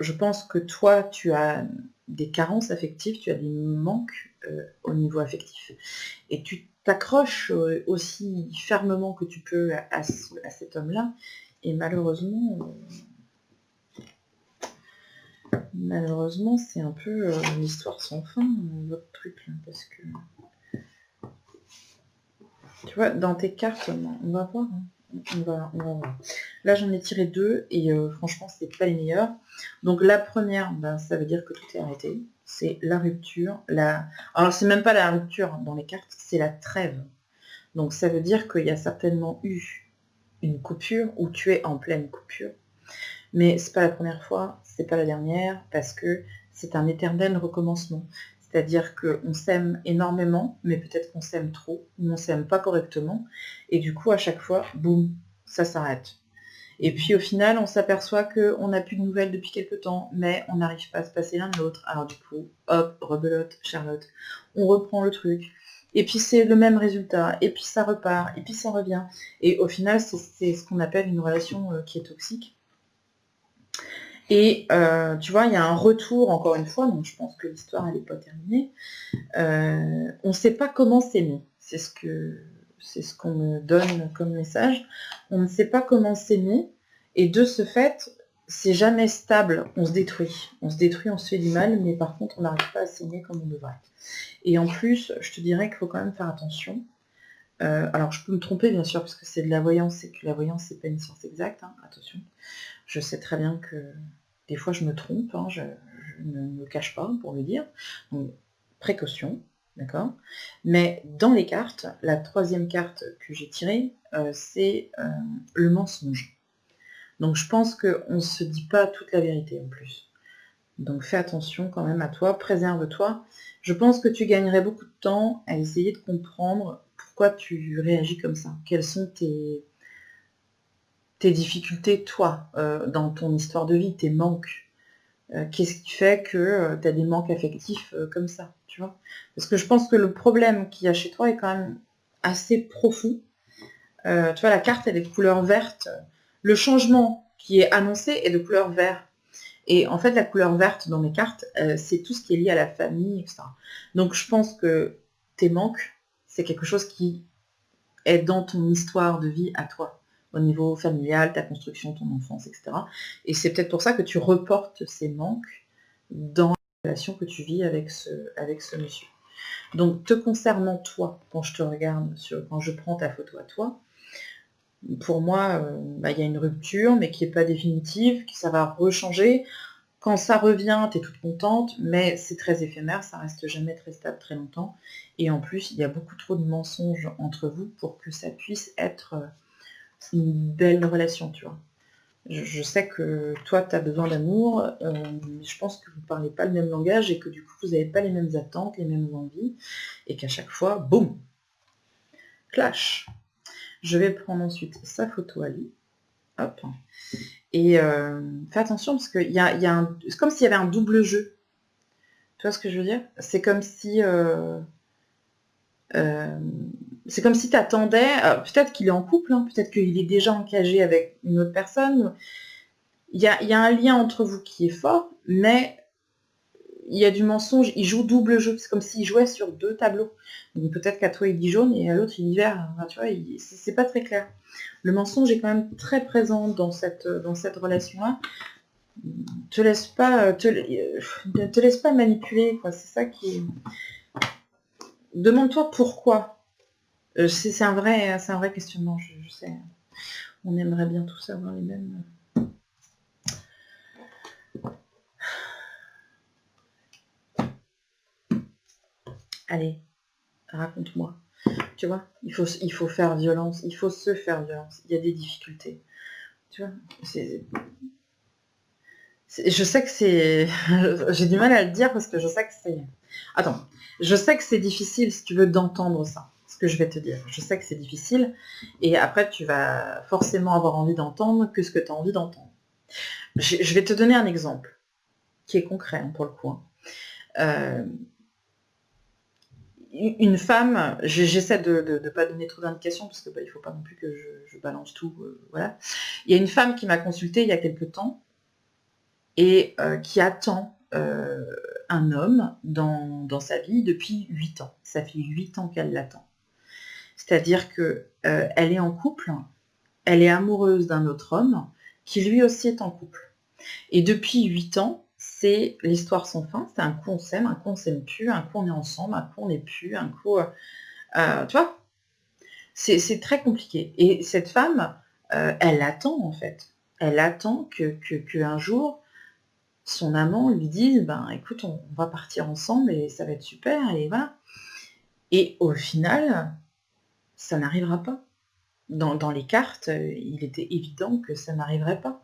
je pense que toi, tu as des carences affectives, tu as des manques au niveau affectif. Et tu t'accroches aussi fermement que tu peux à cet homme-là. Et malheureusement, c'est un peu l'histoire sans fin, votre truc, là, parce que... Tu vois, dans tes cartes, on va voir. Hein. On va voir. Là, j'en ai tiré 2 et franchement, c'est pas les meilleurs. Donc la première, ça veut dire que tout est arrêté. C'est la rupture. Alors, c'est même pas la rupture dans les cartes, c'est la trêve. Donc ça veut dire qu'il y a certainement eu une coupure ou tu es en pleine coupure. Mais c'est pas la première fois, c'est pas la dernière, parce que c'est un éternel recommencement. C'est-à-dire qu'on s'aime énormément, mais peut-être qu'on s'aime trop, ou on s'aime pas correctement, et du coup, à chaque fois, boum, ça s'arrête. Et puis au final, on s'aperçoit qu'on n'a plus de nouvelles depuis quelques temps, mais on n'arrive pas à se passer l'un de l'autre. Alors du coup, hop, rebelote, Charlotte, on reprend le truc. Et puis c'est le même résultat, et puis ça repart, et puis ça revient. Et au final, c'est ce qu'on appelle une relation qui est toxique. Et tu vois, il y a un retour, encore une fois, donc je pense que l'histoire, elle n'est pas terminée. On ne sait pas comment s'aimer. C'est ce qu'on me donne comme message. On ne sait pas comment s'aimer. Et de ce fait, c'est jamais stable. On se détruit. On se fait du mal, mais par contre, on n'arrive pas à s'aimer comme on devrait. Et en plus, je te dirais qu'il faut quand même faire attention. Alors, je peux me tromper, bien sûr, parce que c'est de la voyance, et que la voyance, c'est pas une science exacte. Hein, attention. Je sais très bien que des fois je me trompe, hein, je ne me cache pas pour le dire. Donc, précaution, d'accord? Mais dans les cartes, la troisième carte que j'ai tirée, c'est le mensonge. Donc je pense qu'on ne se dit pas toute la vérité en plus. Donc fais attention quand même à toi, préserve-toi. Je pense que tu gagnerais beaucoup de temps à essayer de comprendre pourquoi tu réagis comme ça. Quelles sont tes difficultés, toi, dans ton histoire de vie, tes manques. Qu'est-ce qui fait que tu as des manques affectifs comme ça, tu vois? Parce que je pense que le problème qu'il y a chez toi est quand même assez profond. Tu vois, la carte, elle est de couleur verte. Le changement qui est annoncé est de couleur vert. Et en fait, la couleur verte dans mes cartes, c'est tout ce qui est lié à la famille, etc. Donc je pense que tes manques, c'est quelque chose qui est dans ton histoire de vie à toi, au niveau familial, ta construction, ton enfance, etc. Et c'est peut-être pour ça que tu reportes ces manques dans la relation que tu vis avec ce monsieur. Donc te concernant toi, quand je te regarde, quand je prends ta photo à toi, pour moi, il y a une rupture, mais qui n'est pas définitive, que ça va rechanger. Quand ça revient, tu es toute contente, mais c'est très éphémère, ça reste jamais très stable très longtemps. Et en plus, il y a beaucoup trop de mensonges entre vous pour que ça puisse être une belle relation, tu vois. Je sais que toi, tu as besoin d'amour, mais je pense que vous ne parlez pas le même langage et que du coup, vous n'avez pas les mêmes attentes, les mêmes envies, et qu'à chaque fois, boum, clash. Je vais prendre ensuite sa photo à lui. Hop. Et fais attention parce que c'est comme s'il y avait un double jeu. Tu vois ce que je veux dire? C'est comme si t'attendais. Peut-être qu'il est en couple, hein, peut-être qu'il est déjà engagé avec une autre personne. Il y a un lien entre vous qui est fort, mais il y a du mensonge. Il joue double jeu. C'est comme s'il jouait sur deux tableaux. Donc peut-être qu'à toi il dit jaune et à l'autre il dit vert. Enfin, tu vois, c'est pas très clair. Le mensonge est quand même très présent dans cette relation-là. Te laisse pas manipuler, quoi. C'est ça qui est... Demande-toi pourquoi. C'est un vrai questionnement, je sais. On aimerait bien tous avoir les mêmes. Allez, raconte-moi. Tu vois, il faut faire violence, il faut se faire violence. Il y a des difficultés. Tu vois, je sais que c'est... J'ai du mal à le dire parce que je sais que c'est... Attends, je sais que c'est difficile si tu veux d'entendre ça, ce que je vais te dire. Je sais que c'est difficile et après tu vas forcément avoir envie d'entendre que ce que tu as envie d'entendre. Je vais te donner un exemple qui est concret pour le coup. Une femme, j'essaie de ne pas donner trop d'indications parce que il ne faut pas non plus que je balance tout. Voilà. Il y a une femme qui m'a consultée il y a quelques temps et qui attend un homme dans sa vie depuis 8 ans. Ça fait 8 ans qu'elle l'attend. C'est-à-dire qu'elle est en couple, elle est amoureuse d'un autre homme qui lui aussi est en couple. Et depuis 8 ans, c'est l'histoire sans fin. C'est un coup on s'aime, un coup on s'aime plus, un coup on est ensemble, un coup on n'est plus, un coup... tu vois, c'est très compliqué. Et cette femme, elle attend en fait. Elle attend qu'un jour, son amant lui dise, ben écoute, on va partir ensemble et ça va être super, et voilà. Et au final, ça n'arrivera pas. Dans les cartes, il était évident que ça n'arriverait pas.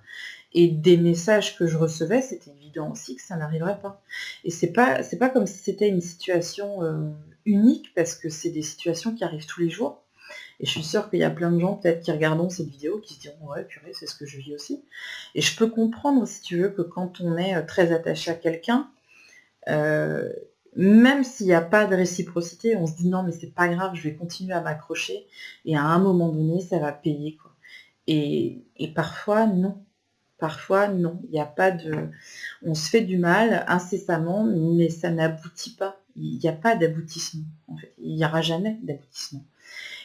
Et des messages que je recevais, c'était évident aussi que ça n'arriverait pas. Et c'est pas comme si c'était une situation unique, parce que c'est des situations qui arrivent tous les jours. Et je suis sûre qu'il y a plein de gens peut-être qui regarderont cette vidéo qui se diront ouais purée, c'est ce que je vis aussi. Et je peux comprendre, si tu veux, que quand on est très attaché à quelqu'un, même s'il n'y a pas de réciprocité, on se dit non mais c'est pas grave, je vais continuer à m'accrocher et à un moment donné ça va payer, quoi. Et parfois non. Parfois non. Il n'y a pas de. On se fait du mal incessamment, mais ça n'aboutit pas. Il n'y a pas d'aboutissement, en fait. Il n'y aura jamais d'aboutissement.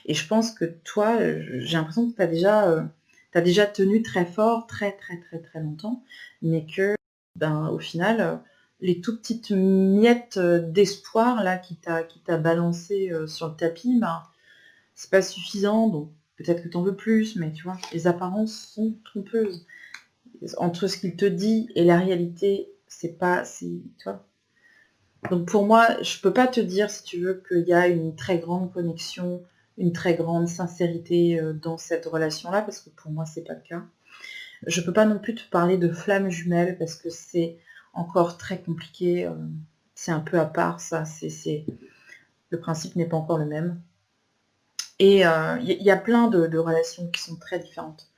Et je pense que toi, j'ai l'impression que tu as déjà tenu très fort, très très très très longtemps, mais que, au final, les tout petites miettes d'espoir là qui t'a balancé sur le tapis, c'est pas suffisant. Donc peut-être que tu en veux plus, mais tu vois, les apparences sont trompeuses. Entre ce qu'il te dit et la réalité, c'est pas, tu vois. Donc pour moi, je peux pas te dire, si tu veux, qu'il y a une très grande connexion, une très grande sincérité dans cette relation-là, parce que pour moi, c'est pas le cas. Je peux pas non plus te parler de flammes jumelles, parce que c'est encore très compliqué. C'est un peu à part, ça. Le principe n'est pas encore le même. Et il y a plein de relations qui sont très différentes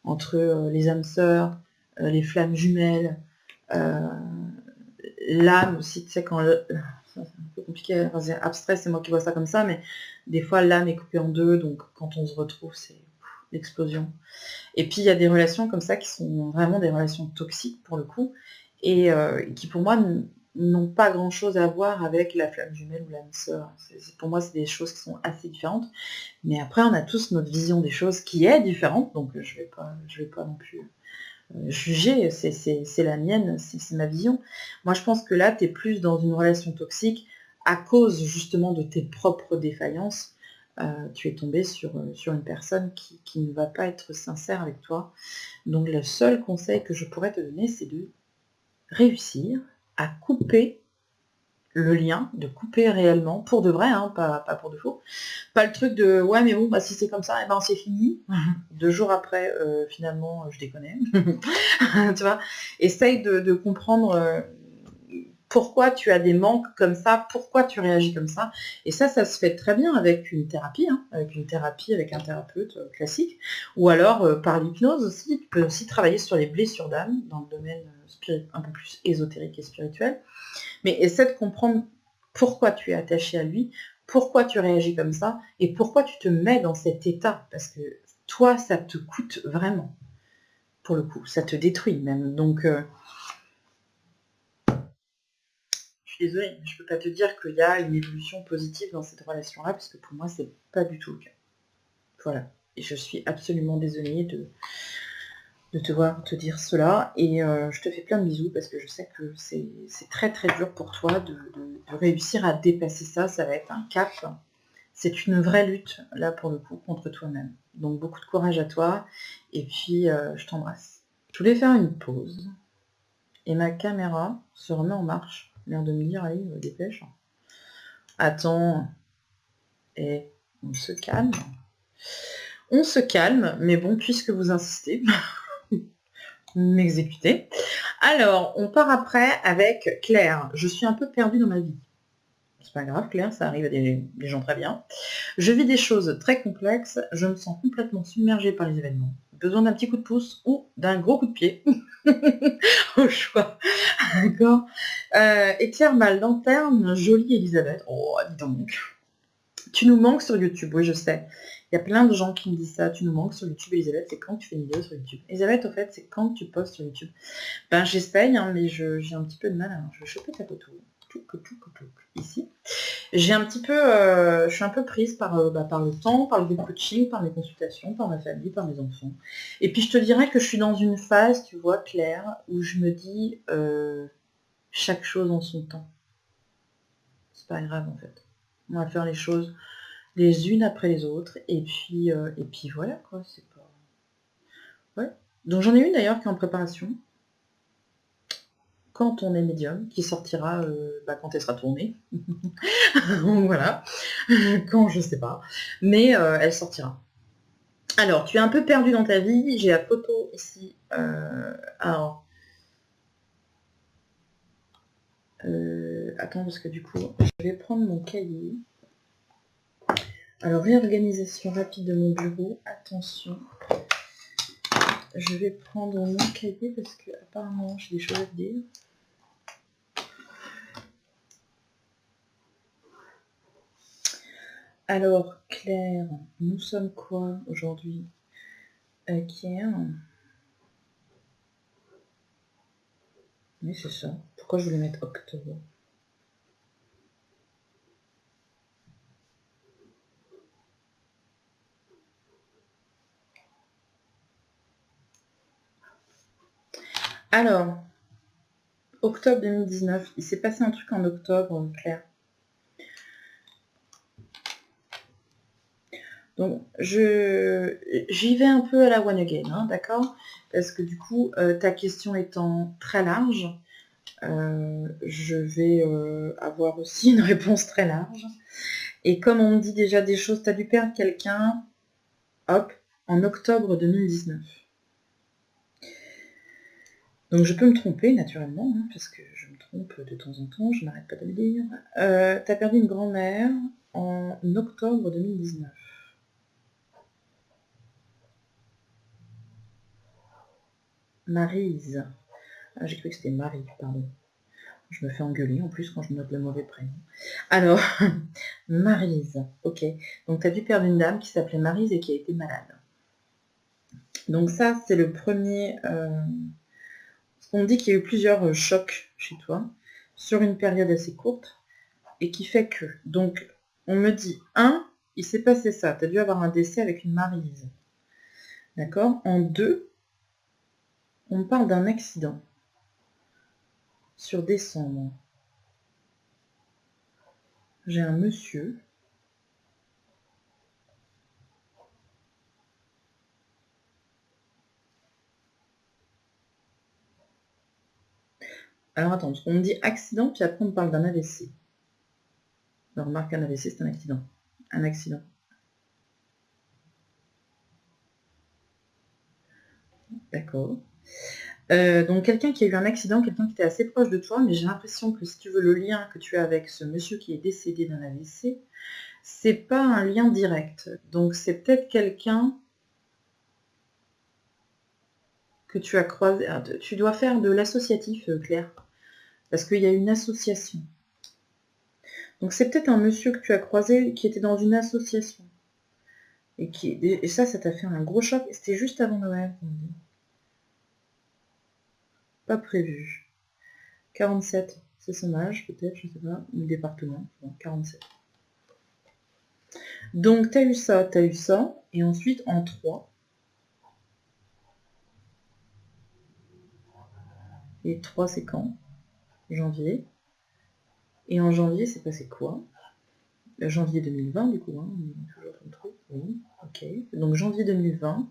entre les âmes sœurs, les flammes jumelles, L'âme aussi, tu sais, quand c'est un peu compliqué, enfin, c'est abstrait, c'est moi qui vois ça comme ça, mais des fois l'âme est coupée en deux, donc quand on se retrouve, c'est l'explosion. Et puis il y a des relations comme ça qui sont vraiment des relations toxiques pour le coup, et qui pour moi n'ont pas grand chose à voir avec la flamme jumelle ou l'âme sœur. Pour moi, c'est des choses qui sont assez différentes. Mais après, on a tous notre vision des choses qui est différente, donc je vais pas non plus juger, c'est la mienne, c'est ma vision. Moi, je pense que là, tu es plus dans une relation toxique à cause justement de tes propres défaillances. Tu es tombé sur une personne qui ne va pas être sincère avec toi. Donc le seul conseil que je pourrais te donner, c'est de réussir à couper le lien, de couper réellement, pour de vrai, hein, pas pour de faux. Pas le truc de ouais mais bon bah si c'est comme ça, et ben c'est fini. 2 jours après, finalement, je déconnais. Tu vois, essaye de comprendre pourquoi tu as des manques comme ça, pourquoi tu réagis comme ça. Et ça se fait très bien avec une thérapie, hein, avec un thérapeute classique, ou alors par l'hypnose aussi. Tu peux aussi travailler sur les blessures d'âme dans le domaine un peu plus ésotérique et spirituel. Mais essaie de comprendre pourquoi tu es attaché à lui, pourquoi tu réagis comme ça, et pourquoi tu te mets dans cet état. Parce que toi, ça te coûte vraiment, pour le coup. Ça te détruit même. Donc, je suis désolée, je peux pas te dire qu'il y a une évolution positive dans cette relation-là, parce que pour moi, c'est pas du tout le cas. Voilà. Et je suis absolument désolée de te voir te dire cela, et je te fais plein de bisous parce que je sais que c'est très très dur pour toi de réussir à dépasser ça. Ça va être un cap, c'est une vraie lutte là pour le coup contre toi-même, donc beaucoup de courage à toi, et puis je t'embrasse. Je voulais faire une pause et ma caméra se remet en marche, l'air de me dire allez dépêche, attends, et on se calme, mais bon, puisque vous insistez, m'exécuter. Alors, on part après avec Claire. Je suis un peu perdue dans ma vie. C'est pas grave, Claire, ça arrive à des gens très bien. Je vis des choses très complexes, je me sens complètement submergée par les événements. Besoin d'un petit coup de pouce ou d'un gros coup de pied. Au choix. D'accord. Et Claire, ma lanterne, jolie Elisabeth. Oh, dis donc. Tu nous manques sur YouTube, oui, je sais. Il y a plein de gens qui me disent ça. Tu nous manques sur YouTube, Elisabeth. C'est quand que tu fais une vidéo sur YouTube? Elisabeth, au fait, c'est quand que tu postes sur YouTube? Ben, j'essaye, hein, mais j'ai un petit peu de mal. Alors, je vais choper ta photo. Ici. J'ai un petit peu, je suis un peu prise par le temps, par le groupe coaching, par mes consultations, par ma famille, par mes enfants. Et puis je te dirais que je suis dans une phase, tu vois, Claire, où je me dis chaque chose en son temps. C'est pas grave en fait. On va faire les choses les unes après les autres, et puis voilà quoi, c'est pas. Ouais. Donc j'en ai une d'ailleurs qui est en préparation. Quand on est médium, qui sortira quand elle sera tournée. Voilà. Quand, je sais pas. Mais elle sortira. Alors, tu es un peu perdu dans ta vie. J'ai la photo ici. Alors. Attends, parce que du coup, je vais prendre mon cahier. Alors, réorganisation rapide de mon bureau. Attention. Je vais prendre mon cahier parce que apparemment j'ai des choses à te dire. Alors, Claire, nous sommes quoi aujourd'hui? Claire. Oui, c'est ça. Pourquoi je voulais mettre octobre? Alors, octobre 2019, il s'est passé un truc en octobre, Claire. Donc, j'y vais un peu à la one again, hein, d'accord? Parce que du coup, ta question étant très large, je vais avoir aussi une réponse très large. Et comme on me dit déjà des choses, tu as dû perdre quelqu'un, hop, en octobre 2019. Donc je peux me tromper naturellement, hein, parce que je me trompe de temps en temps, je n'arrête pas de le dire. Tu as perdu une grand-mère en octobre 2019. Maryse. Ah, j'ai cru que c'était Marie, pardon. Je me fais engueuler en plus quand je note le mauvais prénom. Alors, Maryse, ok. Donc tu as dû perdre une dame qui s'appelait Maryse et qui a été malade. Donc ça, c'est le premier... On dit qu'il y a eu plusieurs chocs chez toi, sur une période assez courte, et qui fait que... Donc, on me dit, il s'est passé ça. Tu as dû avoir un décès avec une Maryse. D'accord? En 2, on me parle d'un accident. Sur décembre. J'ai un monsieur... Alors attends, parce qu'on me dit accident, puis après on me parle d'un AVC. Alors, remarque, un AVC, c'est un accident. Un accident. D'accord. Donc quelqu'un qui a eu un accident, quelqu'un qui était assez proche de toi, mais j'ai l'impression que si tu veux le lien que tu as avec ce monsieur qui est décédé d'un AVC, c'est pas un lien direct. Donc c'est peut-être quelqu'un que tu as croisé. Tu dois faire de l'associatif, Claire, parce qu'il y a une association. Donc c'est peut-être un monsieur que tu as croisé qui était dans une association. Et ça t'a fait un gros choc. C'était juste avant Noël, on dit. Pas prévu. 47, c'est son âge, peut-être, je sais pas, le département, bon, 47. Donc, t'as eu ça, et ensuite, en 3. Et 3, c'est quand? Janvier. Et en janvier, c'est passé quoi? Janvier 2020, du coup, hein, toujours le truc, oui, ok. Donc, janvier 2020.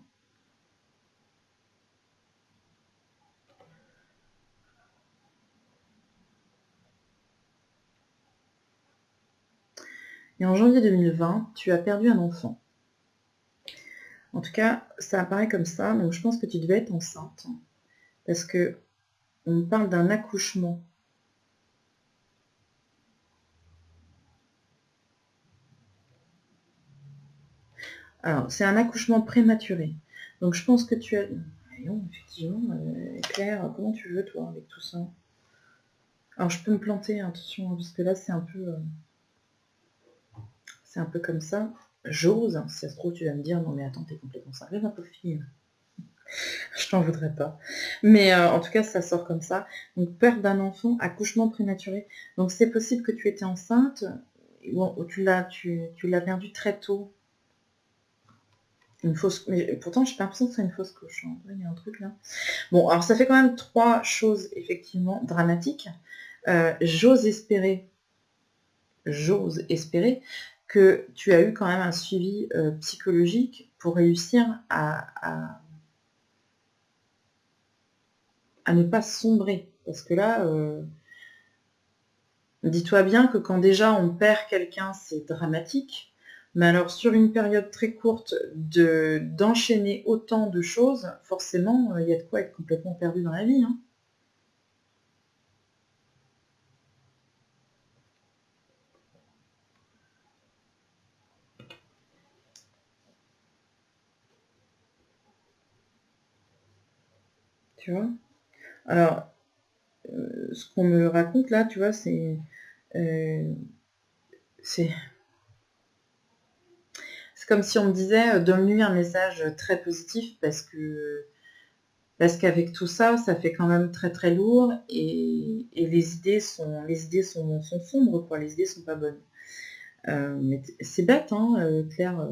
Et en janvier 2020, tu as perdu un enfant. En tout cas, ça apparaît comme ça, donc je pense que tu devais être enceinte. Parce que on parle d'un accouchement. Alors, c'est un accouchement prématuré. Donc, je pense que tu as... Non, effectivement, Claire, comment tu veux, toi, avec tout ça? Alors, je peux me planter, attention, parce que là, c'est un peu... c'est un peu comme ça. J'ose, si ça se trouve, tu vas me dire, non mais attends, t'es complètement cinglée, ma pauvre fille. Je t'en voudrais pas. Mais en tout cas, ça sort comme ça. Donc, perte d'un enfant, accouchement prématuré. Donc, c'est possible que tu étais enceinte, ou tu l'as perdu très tôt. Une fausse... Mais pourtant, j'ai pas l'impression que c'est une fausse couche. Hein. Il y a un truc là. Bon, alors ça fait quand même 3 choses, effectivement, dramatiques. J'ose espérer que tu as eu quand même un suivi psychologique pour réussir à ne pas sombrer. Parce que là, dis-toi bien que quand déjà on perd quelqu'un, c'est dramatique. Mais alors sur une période très courte d'enchaîner autant de choses, forcément, il y a de quoi être complètement perdu dans la vie. Hein. Tu vois? Alors, ce qu'on me raconte là, tu vois, c'est comme si on me disait donne-lui un message très positif parce qu'avec tout ça, ça fait quand même très très lourd et les idées sont sombres, quoi, les idées sont pas bonnes. Mais c'est bête, hein, Claire.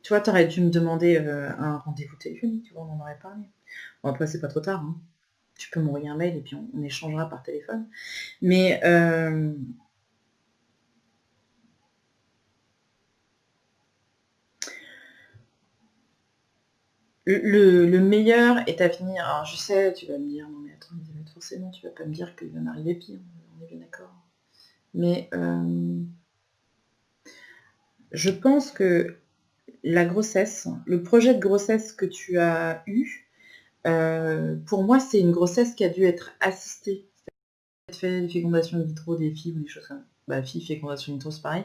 Tu vois, t'aurais dû me demander un rendez-vous téléphonique, tu vois, on en aurait parlé. Bon, après, c'est pas trop tard, hein. Tu peux m'envoyer un mail et puis on échangera par téléphone. Mais le meilleur est à venir. Alors je sais, tu vas me dire, non mais attends, Elisabeth, forcément, tu vas pas me dire qu'il va m'arriver pire, on est bien d'accord. Mais je pense que la grossesse, le projet de grossesse que tu as eu, pour moi, c'est une grossesse qui a dû être assistée. Fait des fécondations in vitro, des filles ou des choses comme ça. bah, fécondation in vitro, c'est pareil,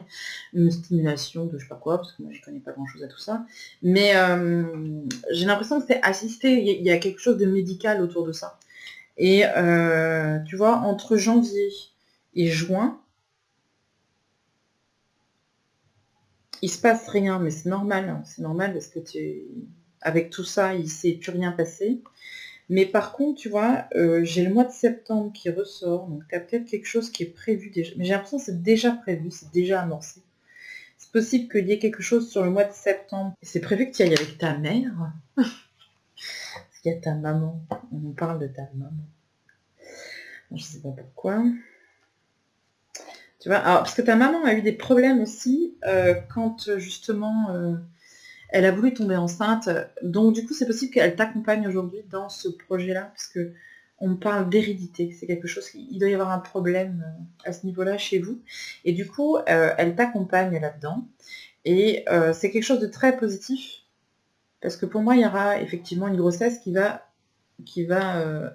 une stimulation de je sais pas quoi, parce que moi j'y connais pas grand chose à tout ça, mais j'ai l'impression que c'est assisté, il y a quelque chose de médical autour de ça. Et tu vois, entre janvier et juin, il se passe rien, mais c'est normal, hein, c'est normal parce que avec tout ça, il ne s'est plus rien passé. Mais par contre, tu vois, j'ai le mois de septembre qui ressort, donc tu as peut-être quelque chose qui est prévu déjà. Mais j'ai l'impression que c'est déjà prévu, c'est déjà amorcé. C'est possible qu'il y ait quelque chose sur le mois de septembre. C'est prévu que tu y ailles avec ta mère. Parce qu'il y a ta maman. On nous parle de ta maman. Je sais pas pourquoi. Tu vois, alors, parce que ta maman a eu des problèmes aussi quand justement elle a voulu tomber enceinte. Donc du coup, c'est possible qu'elle t'accompagne aujourd'hui dans ce projet-là, parce que on parle d'hérédité. C'est quelque chose il doit y avoir un problème à ce niveau-là chez vous. Et du coup, elle t'accompagne là-dedans. Et c'est quelque chose de très positif, parce que pour moi, il y aura effectivement une grossesse qui va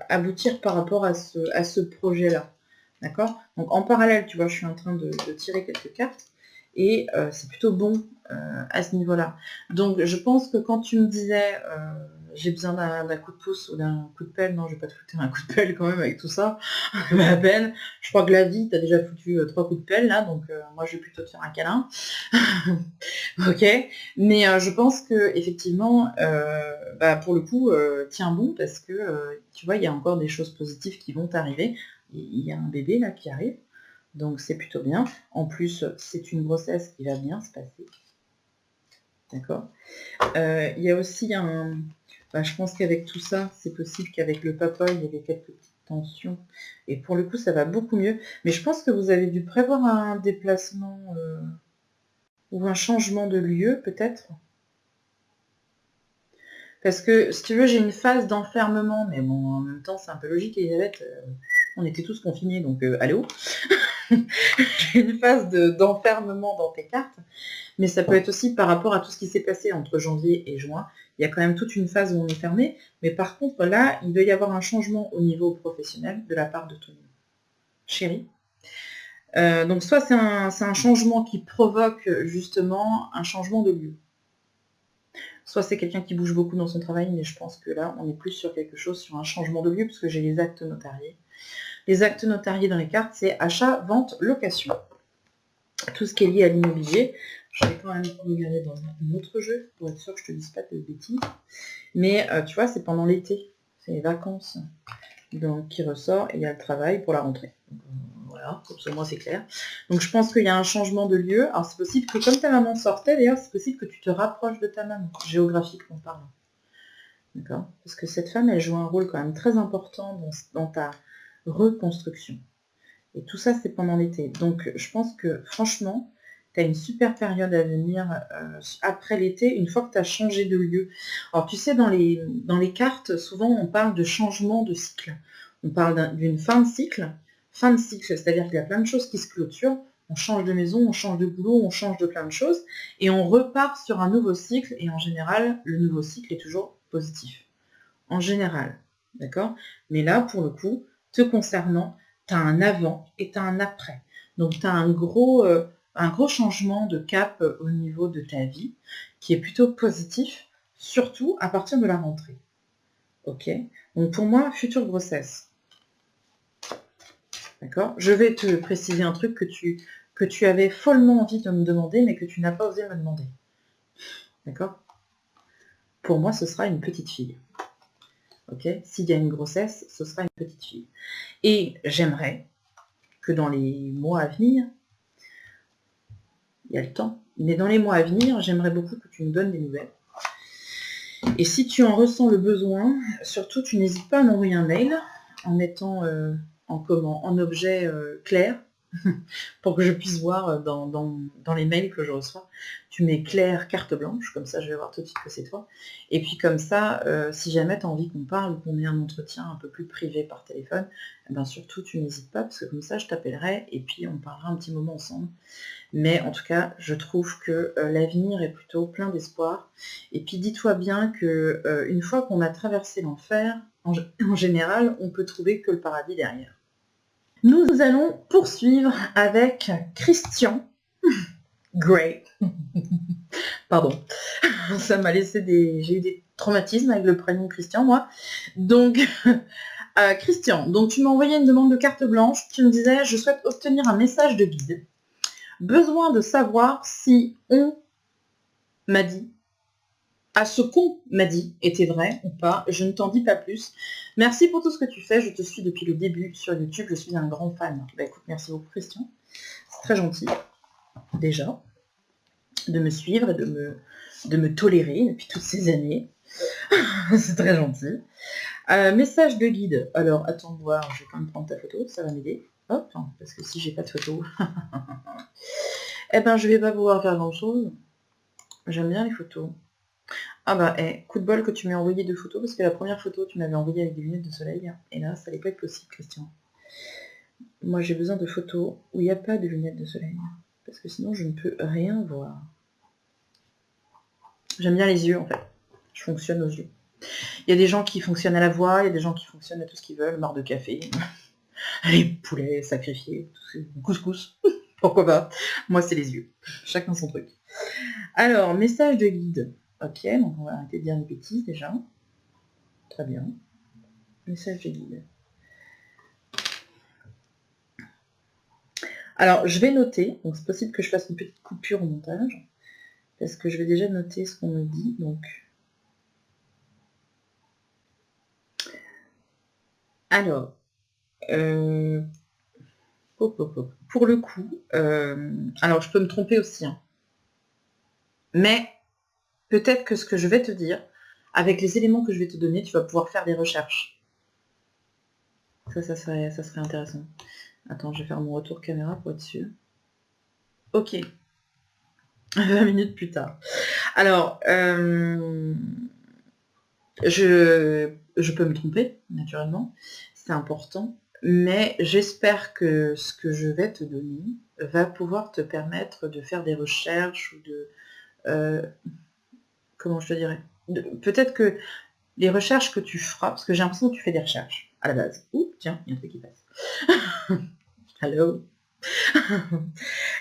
aboutir par rapport à ce projet-là. D'accord? Donc en parallèle, tu vois, je suis en train de tirer quelques cartes et c'est plutôt bon à ce niveau-là. Donc je pense que quand tu me disais j'ai besoin d'un coup de pouce ou d'un coup de pelle, non, je vais pas te foutre un coup de pelle quand même avec tout ça, à peine. Je crois que la vie, t'as déjà foutu 3 coups de pelle là, donc moi je vais plutôt te faire un câlin. Ok, mais je pense que effectivement, bah, pour le coup, tiens bon parce que tu vois, il y a encore des choses positives qui vont arriver. Il y a un bébé là qui arrive, donc c'est plutôt bien. En plus, c'est une grossesse qui va bien se passer. D'accord. Il y a aussi bah, je pense qu'avec tout ça, c'est possible qu'avec le papa, il y avait quelques petites tensions. Et pour le coup, ça va beaucoup mieux. Mais je pense que vous avez dû prévoir un déplacement ou un changement de lieu, peut-être. Parce que, si tu veux, j'ai une phase d'enfermement, mais bon, en même temps, c'est un peu logique, Elisabeth. On était tous confinés, donc allô. J'ai une phase d'enfermement dans tes cartes, mais ça peut être aussi par rapport à tout ce qui s'est passé entre janvier et juin. Il y a quand même toute une phase où on est fermé, mais par contre, là, il doit y avoir un changement au niveau professionnel de la part de ton chéri. Donc, soit c'est un changement qui provoque justement un changement de lieu. Soit c'est quelqu'un qui bouge beaucoup dans son travail, mais je pense que là, on est plus sur quelque chose, sur un changement de lieu, parce que j'ai les actes notariés. Les actes notariés dans les cartes, c'est achat, vente, location. Tout ce qui est lié à l'immobilier. Je vais quand même regarder dans un autre jeu, pour être sûr que je te dise pas de bêtises. Mais tu vois, c'est pendant l'été. C'est les vacances. Donc, qui ressort, et il y a le travail pour la rentrée. Donc, voilà, comme ça, moi, c'est clair. Donc, je pense qu'il y a un changement de lieu. Alors, c'est possible que, comme ta maman sortait, d'ailleurs, c'est possible que tu te rapproches de ta maman, géographiquement parlant. D'accord? Parce que cette femme, elle joue un rôle quand même très important dans ta reconstruction. Et tout ça, c'est pendant l'été. Donc, je pense que, franchement, tu as une super période à venir après l'été, une fois que tu as changé de lieu. Alors, tu sais, dans les cartes, souvent, on parle de changement de cycle. On parle d'une fin de cycle. Fin de cycle, c'est-à-dire qu'il y a plein de choses qui se clôturent. On change de maison, on change de boulot, on change de plein de choses. Et on repart sur un nouveau cycle. Et en général, le nouveau cycle est toujours positif. En général. D'accord? Mais là, pour le coup, te concernant, tu as un avant et tu as un après. Donc, tu as un gros changement de cap au niveau de ta vie qui est plutôt positif, surtout à partir de la rentrée. Ok? Donc, pour moi, future grossesse. D'accord? Je vais te préciser un truc que tu avais follement envie de me demander, mais que tu n'as pas osé me demander. D'accord? Pour moi, ce sera une petite fille. Ok? S'il y a une grossesse, ce sera une petite fille. Et j'aimerais que dans les mois à venir, il y a le temps, mais dans les mois à venir, j'aimerais beaucoup que tu nous donnes des nouvelles. Et si tu en ressens le besoin, surtout tu n'hésites pas à m'envoyer un mail en mettant en objet clair pour que je puisse voir dans les mails que je reçois. Tu mets clair carte blanche, comme ça je vais voir tout de suite que c'est toi. Et puis comme ça, si jamais tu as envie qu'on parle ou qu'on ait un entretien un peu plus privé par téléphone, eh ben surtout tu n'hésites pas, parce que comme ça je t'appellerai et puis on parlera un petit moment ensemble. Mais en tout cas, je trouve que l'avenir est plutôt plein d'espoir. Et puis dis-toi bien que une fois qu'on a traversé l'enfer, en général, on peut trouver que le paradis derrière. Nous allons poursuivre avec Christian Grey. Pardon, ça m'a laissé j'ai eu des traumatismes avec le prénom Christian, moi. Donc, Christian, donc tu m'as envoyé une demande de carte blanche. Tu me disais, je souhaite obtenir un message de guide. Besoin de savoir si on m'a dit, à ce qu'on m'a dit, était vrai ou pas. Je ne t'en dis pas plus. Merci pour tout ce que tu fais. Je te suis depuis le début sur YouTube. Je suis un grand fan. Bah écoute, merci beaucoup Christian. C'est très gentil, déjà, de me suivre et de me tolérer depuis toutes ces années. C'est très gentil. Message de guide. Alors, attends de voir. Je vais quand même prendre ta photo. Ça va m'aider. Hop, parce que si j'ai pas de photo, eh ben je vais pas pouvoir faire grand chose. J'aime bien les photos. Ah bah, coup de bol que tu m'aies envoyé 2 photos, parce que la première photo, tu m'avais envoyé avec des lunettes de soleil, et là, ça allait pas être possible, Christian. Moi, j'ai besoin de photos où il n'y a pas de lunettes de soleil, parce que sinon, je ne peux rien voir. J'aime bien les yeux, en fait. Je fonctionne aux yeux. Il y a des gens qui fonctionnent à la voix, il y a des gens qui fonctionnent à tout ce qu'ils veulent, marre de café, les poulets sacrifiés, couscous, pourquoi pas. Moi, c'est les yeux. Chacun son truc. Alors, message de guide. Ok, donc on va arrêter de dire des bêtises déjà. Très bien. Message de guide. Alors, je vais noter. Donc, c'est possible que je fasse une petite coupure au montage. Parce que je vais déjà noter ce qu'on me dit. Donc, alors, pour le coup, alors je peux me tromper aussi. Hein. Mais peut-être que ce que je vais te dire, avec les éléments que je vais te donner, tu vas pouvoir faire des recherches. Ça serait intéressant. Attends, je vais faire mon retour caméra pour être sûr. Ok. 20 minutes plus tard. Alors, je peux me tromper, naturellement. C'est important. Mais j'espère que ce que je vais te donner va pouvoir te permettre de faire des recherches ou de... comment je te dirais, peut-être que les recherches que tu feras, parce que j'ai l'impression que tu fais des recherches à la base. Ouh, tiens, il y a un truc qui passe. Hello.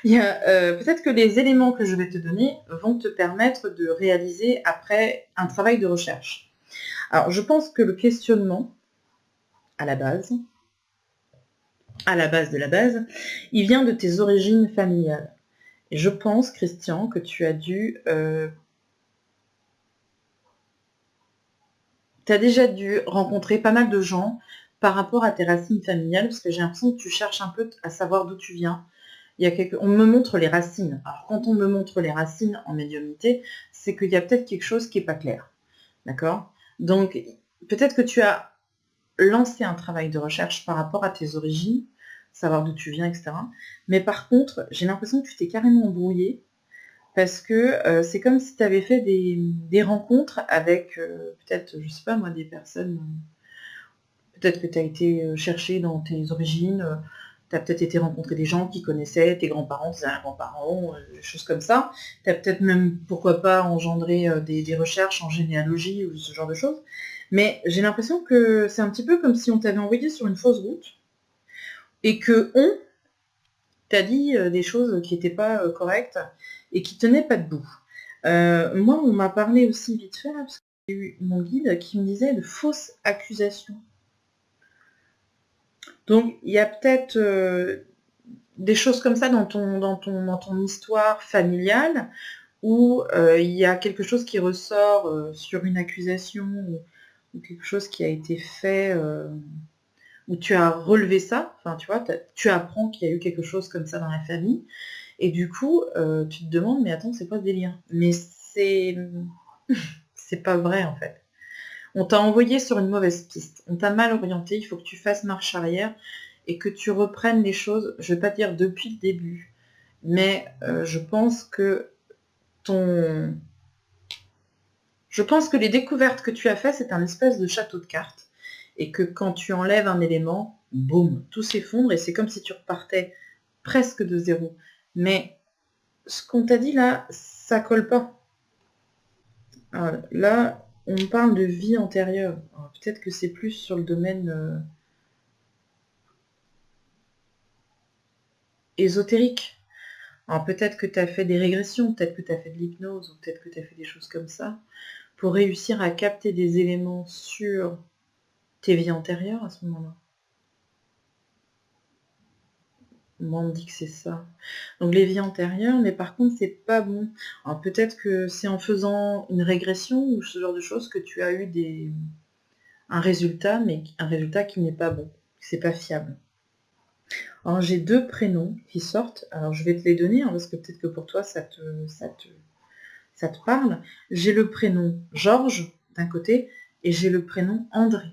Il y a peut-être que les éléments que je vais te donner vont te permettre de réaliser après un travail de recherche. Alors, je pense que le questionnement, à la base de la base, il vient de tes origines familiales. Et je pense, Christian, que tu as tu as déjà dû rencontrer pas mal de gens par rapport à tes racines familiales, parce que j'ai l'impression que tu cherches un peu à savoir d'où tu viens. On me montre les racines. Alors, quand on me montre les racines en médiumnité, c'est qu'il y a peut-être quelque chose qui n'est pas clair. D'accord? Donc, peut-être que tu as lancé un travail de recherche par rapport à tes origines, savoir d'où tu viens, etc. Mais par contre, j'ai l'impression que tu t'es carrément embrouillé parce que c'est comme si tu avais fait des rencontres avec peut-être, je sais pas moi, des personnes. Peut-être que tu as été chercher dans tes origines, tu as peut-être été rencontrer des gens qui connaissaient tes grands-parents, tes arrière-grands-parents, des choses comme ça. Tu as peut-être même, pourquoi pas, engendré des recherches en généalogie ou ce genre de choses. Mais j'ai l'impression que c'est un petit peu comme si on t'avait envoyé sur une fausse route et que on t'a dit des choses qui n'étaient pas correctes et qui tenaient pas debout. Moi, on m'a parlé aussi vite fait, là, parce que j'ai eu mon guide qui me disait de fausses accusations. Donc, il y a peut-être des choses comme ça dans ton histoire familiale où il y a quelque chose qui ressort sur une accusation ou quelque chose qui a été fait où tu as relevé ça, enfin tu vois, tu apprends qu'il y a eu quelque chose comme ça dans la famille et du coup tu te demandes mais attends c'est quoi ce délire? Mais c'est pas vrai en fait. On t'a envoyé sur une mauvaise piste, on t'a mal orienté, il faut que tu fasses marche arrière et que tu reprennes les choses, je ne vais pas dire depuis le début, mais je pense que les découvertes que tu as faites, c'est un espèce de château de cartes, et que quand tu enlèves un élément, boum, tout s'effondre, et c'est comme si tu repartais presque de zéro. Mais ce qu'on t'a dit là, ça colle pas. Alors, là, on parle de vie antérieure. Peut-être que c'est plus sur le domaine ésotérique. Alors peut-être que tu as fait des régressions, peut-être que tu as fait de l'hypnose, ou peut-être que tu as fait des choses comme ça, pour réussir à capter des éléments sur tes vies antérieures à ce moment-là. Moi, on me dit que c'est ça. Donc les vies antérieures, mais par contre, c'est pas bon. Alors peut-être que c'est en faisant une régression ou ce genre de choses que tu as eu un résultat, mais un résultat qui n'est pas bon. C'est pas fiable. Alors j'ai 2 prénoms qui sortent. Alors je vais te les donner, hein, parce que peut-être que pour toi, ça te parle. J'ai le prénom Georges d'un côté et j'ai le prénom André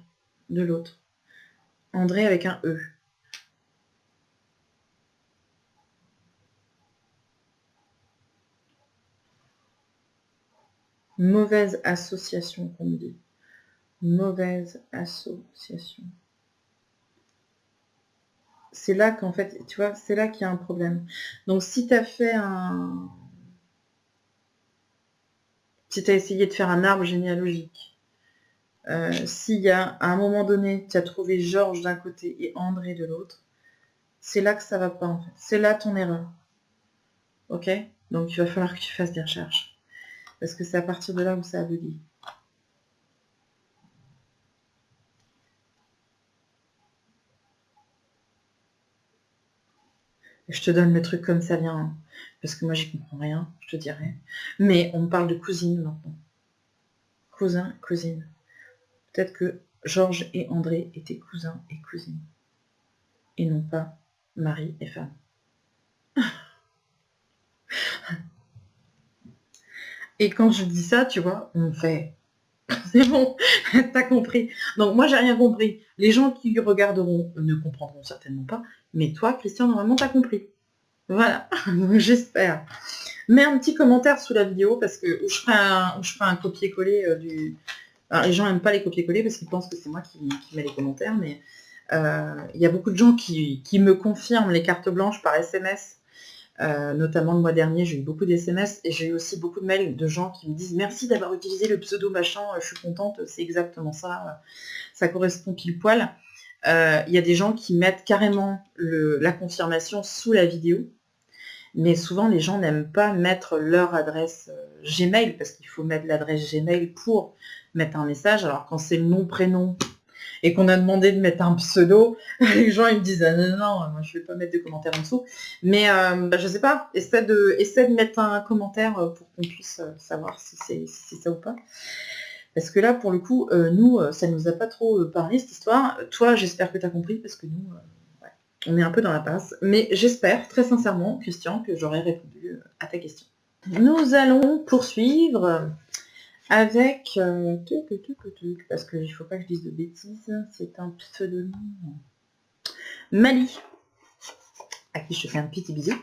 de l'autre. André avec un E. Mauvaise association, qu'on me dit. Mauvaise association. C'est là qu'en fait, tu vois, c'est là qu'il y a un problème. Donc si tu as fait si tu as essayé de faire un arbre généalogique, s'il y a, à un moment donné, tu as trouvé Georges d'un côté et André de l'autre, c'est là que ça va pas, en fait. C'est là ton erreur. Ok? Donc il va falloir que tu fasses des recherches. Parce que c'est à partir de là où ça a bugué. Je te donne le truc comme ça vient, hein, parce que moi j'y comprends rien, je te dirais. Mais on me parle de cousine maintenant. Cousin, cousine. Peut-être que Georges et André étaient cousins et cousines. Et non pas mari et femme. Et quand je dis ça, tu vois, on me fait... C'est bon, t'as compris. Donc moi j'ai rien compris. Les gens qui regarderont ne comprendront certainement pas. Mais toi, Christian, normalement t'as compris. Voilà, j'espère. Mets un petit commentaire sous la vidéo parce que où je ferai un copier-coller du... Alors, les gens n'aiment pas les copier-coller parce qu'ils pensent que c'est moi qui mets les commentaires, mais il y a beaucoup de gens qui me confirment les cartes blanches par SMS. Notamment le mois dernier, j'ai eu beaucoup d'SMS et j'ai eu aussi beaucoup de mails de gens qui me disent merci d'avoir utilisé le pseudo machin, je suis contente, c'est exactement ça, ça correspond pile poil. Il y a des gens qui mettent carrément la confirmation sous la vidéo, mais souvent les gens n'aiment pas mettre leur adresse Gmail, parce qu'il faut mettre l'adresse Gmail pour mettre un message, alors quand c'est le nom, prénom, et qu'on a demandé de mettre un pseudo, les gens ils me disent ah, non, non, moi je vais pas mettre de commentaires en dessous. Mais je sais pas, essaie de mettre un commentaire pour qu'on puisse savoir si c'est ça ou pas. Parce que là, pour le coup, nous, ça nous a pas trop parlé cette histoire. Toi, j'espère que tu as compris, parce que nous, ouais, on est un peu dans la passe. Mais j'espère, très sincèrement, Christian, que j'aurai répondu à ta question. Nous allons poursuivre avec, parce qu'il ne faut pas que je dise de bêtises, c'est un pseudonyme. Mali, à qui je te fais un petit bisou.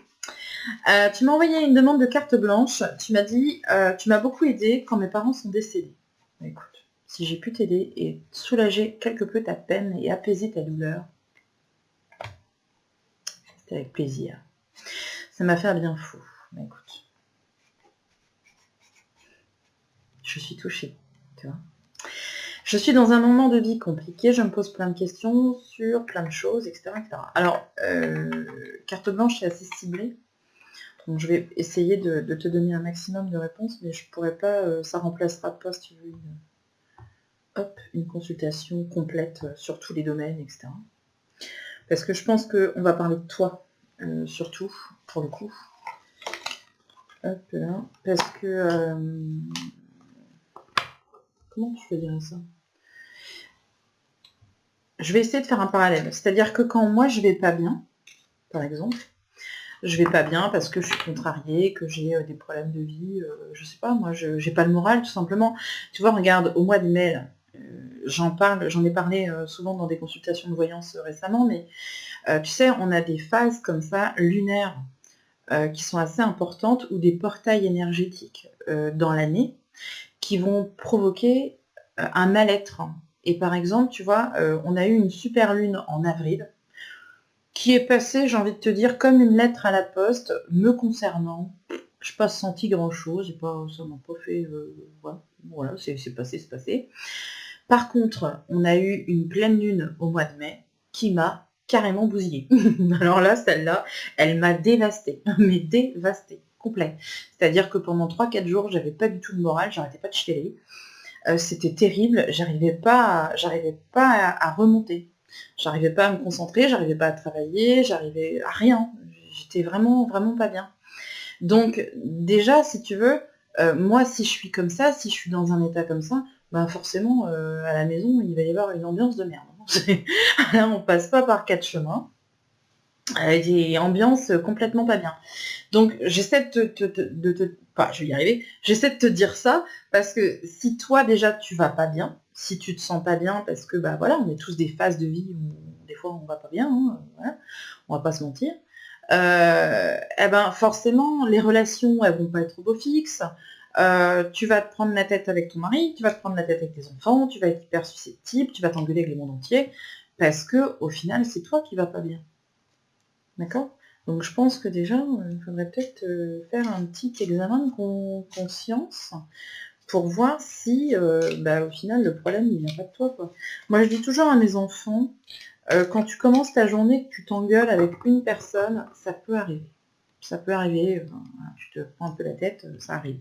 Tu m'as envoyé une demande de carte blanche. Tu m'as dit, tu m'as beaucoup aidé quand mes parents sont décédés. Écoute, si j'ai pu t'aider et soulager quelque peu ta peine et apaiser ta douleur, c'était avec plaisir. Ça m'a fait un bien fou. Mais écoute, je suis touchée, tu vois. Je suis dans un moment de vie compliqué, je me pose plein de questions sur plein de choses, etc. etc. Alors, carte blanche, c'est assez ciblé. Donc je vais essayer de te donner un maximum de réponses, mais je pourrais pas, ça remplacera pas, si tu veux, une consultation complète sur tous les domaines, etc. Parce que je pense qu'on va parler de toi, surtout, pour le coup. Hop là. Parce que... comment je peux dire ça ? Je vais essayer de faire un parallèle. C'est-à-dire que quand moi je vais pas bien, par exemple, je vais pas bien parce que je suis contrariée, que j'ai des problèmes de vie, je sais pas, moi j'ai pas le moral tout simplement. Tu vois, regarde, au mois de mai, j'en ai parlé souvent dans des consultations de voyance récemment, mais tu sais, on a des phases comme ça, lunaires, qui sont assez importantes, ou des portails énergétiques dans l'année, qui vont provoquer un mal-être. Et par exemple, tu vois, on a eu une super lune en avril, qui est passée, j'ai envie de te dire, comme une lettre à la poste, me concernant. Je n'ai pas senti grand-chose, ça m'a pas fait... voilà, c'est passé, c'est passé. Par contre, on a eu une pleine lune au mois de mai qui m'a carrément bousillée. Alors là, celle-là, elle m'a dévastée, mais dévastée, complet. C'est-à-dire que pendant 3-4 jours, j'avais pas du tout de morale, j'arrêtais pas de chialer. C'était terrible, j'arrivais pas à remonter. J'arrivais pas à me concentrer, j'arrivais pas à travailler, j'arrivais à rien. J'étais vraiment, vraiment pas bien. Donc déjà, si tu veux, moi, si je suis comme ça, si je suis dans un état comme ça, ben forcément, à la maison, il va y avoir une ambiance de merde. Là, on passe pas par 4 chemins. Des ambiances complètement pas bien. Donc j'essaie enfin, je vais y arriver, j'essaie de te dire ça, parce que si toi déjà tu vas pas bien, si tu te sens pas bien, parce que bah voilà, on est tous des phases de vie où des fois on va pas bien, hein, voilà, on va pas se mentir, eh ben forcément les relations elles vont pas être au beau fixe, tu vas te prendre la tête avec ton mari, tu vas te prendre la tête avec tes enfants, tu vas être hyper susceptible, tu vas t'engueuler avec le monde entier, parce que au final c'est toi qui vas pas bien. D'accord? Donc je pense que déjà, il faudrait peut-être faire un petit examen de conscience pour voir si, bah, au final, le problème, il vient pas de toi, quoi. Moi, je dis toujours à mes enfants, quand tu commences ta journée, que tu t'engueules avec une personne, ça peut arriver. Ça peut arriver, voilà, tu te prends un peu la tête, ça arrive.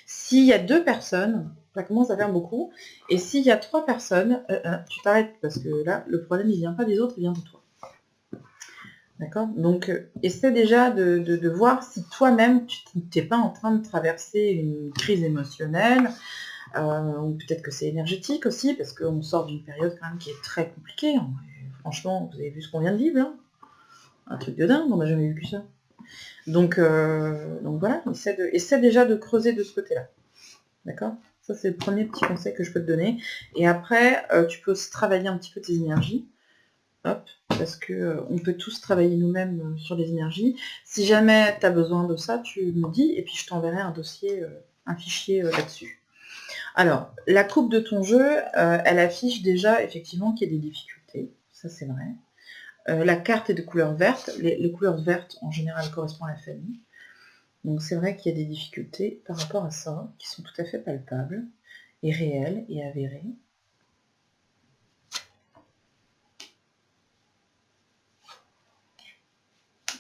S'il y a 2 personnes, ça commence à faire beaucoup, et s'il y a 3 personnes, tu t'arrêtes, parce que là, le problème, il vient pas des autres, il vient de toi. D'accord? Donc, essaie déjà de voir si toi-même, tu n'es pas en train de traverser une crise émotionnelle, ou peut-être que c'est énergétique aussi, parce qu'on sort d'une période quand même qui est très compliquée. Hein. Franchement, vous avez vu ce qu'on vient de vivre, là? Un truc de dingue, on n'a jamais vécu ça. Donc voilà, essaie déjà de creuser de ce côté-là. D'accord? Ça, c'est le premier petit conseil que je peux te donner. Et après, tu peux aussi travailler un petit peu tes énergies. Hop, parce que on peut tous travailler nous-mêmes sur les énergies. Si jamais tu as besoin de ça, tu me dis, et puis je t'enverrai un dossier, un fichier là-dessus. Alors, la coupe de ton jeu, elle affiche déjà effectivement qu'il y a des difficultés, ça c'est vrai. La carte est de couleur verte, les couleurs vertes en général correspondent à la famille. Donc c'est vrai qu'il y a des difficultés par rapport à ça, qui sont tout à fait palpables, et réelles, et avérées.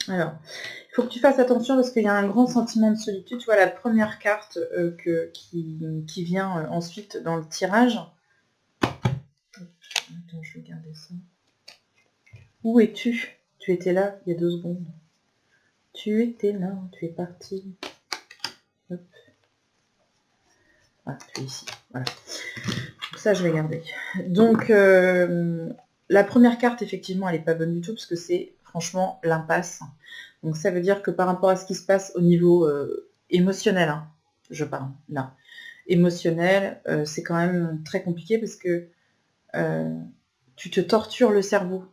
Alors, il faut que tu fasses attention parce qu'il y a un grand sentiment de solitude. Tu vois, la première carte qui vient ensuite dans le tirage. Attends, je vais garder ça. Où es-tu? Tu étais là il y a 2 secondes. Tu étais là, tu es parti. Hop. Ah, tu es ici. Voilà. Donc ça, je vais garder. Donc, la première carte, effectivement, elle n'est pas bonne du tout parce que c'est franchement l'impasse. Donc ça veut dire que par rapport à ce qui se passe au niveau émotionnel, hein, je parle là, émotionnel, c'est quand même très compliqué parce que tu te tortures le cerveau.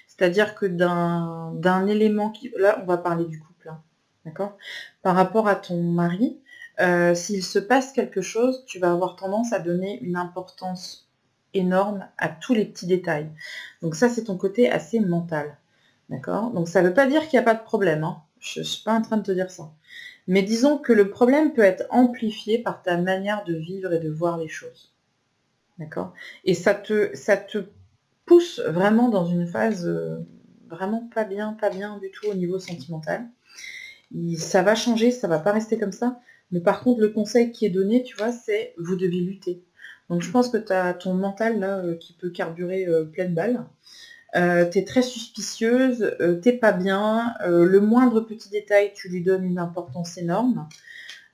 C'est-à-dire que d'un élément qui... Là, on va parler du couple, hein, d'accord? Par rapport à ton mari, s'il se passe quelque chose, tu vas avoir tendance à donner une importance énorme à tous les petits détails. Donc ça, c'est ton côté assez mental. D'accord? Donc ça ne veut pas dire qu'il n'y a pas de problème. Hein. Je ne suis pas en train de te dire ça. Mais disons que le problème peut être amplifié par ta manière de vivre et de voir les choses. D'accord? Et ça te pousse vraiment dans une phase vraiment pas bien du tout au niveau sentimental. Ça va changer, ça va pas rester comme ça. Mais par contre, le conseil qui est donné, tu vois, c'est vous devez lutter. Donc je pense que tu as ton mental là qui peut carburer pleine balle. T'es très suspicieuse, t'es pas bien, le moindre petit détail, tu lui donnes une importance énorme.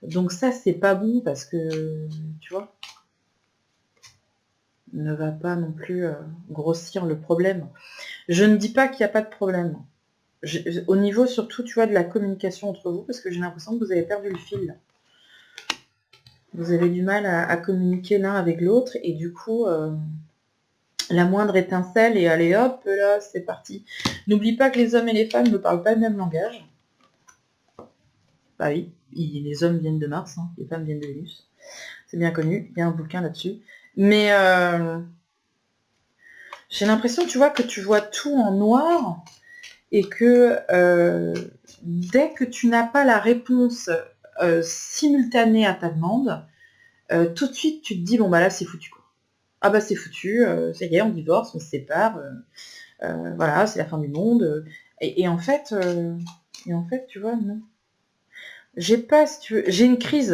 Donc ça, c'est pas bon parce que, tu vois, ne va pas non plus grossir le problème. Je ne dis pas qu'il n'y a pas de problème. Au niveau surtout, tu vois, de la communication entre vous, parce que j'ai l'impression que vous avez perdu le fil. Vous avez du mal à communiquer l'un avec l'autre, et du coup, la moindre étincelle, et allez hop, là, c'est parti. N'oublie pas que les hommes et les femmes ne parlent pas le même langage. Bah oui, les hommes viennent de Mars, hein, les femmes viennent de Vénus. C'est bien connu, il y a un bouquin là-dessus. Mais j'ai l'impression, tu vois, que tu vois tout en noir et que dès que tu n'as pas la réponse simultanée à ta demande, tout de suite tu te dis bon bah là c'est foutu quoi. ah bah c'est foutu, ça y est, on divorce, on se sépare, voilà, c'est la fin du monde. Et en fait, tu vois, non. J'ai pas, si tu veux, j'ai une crise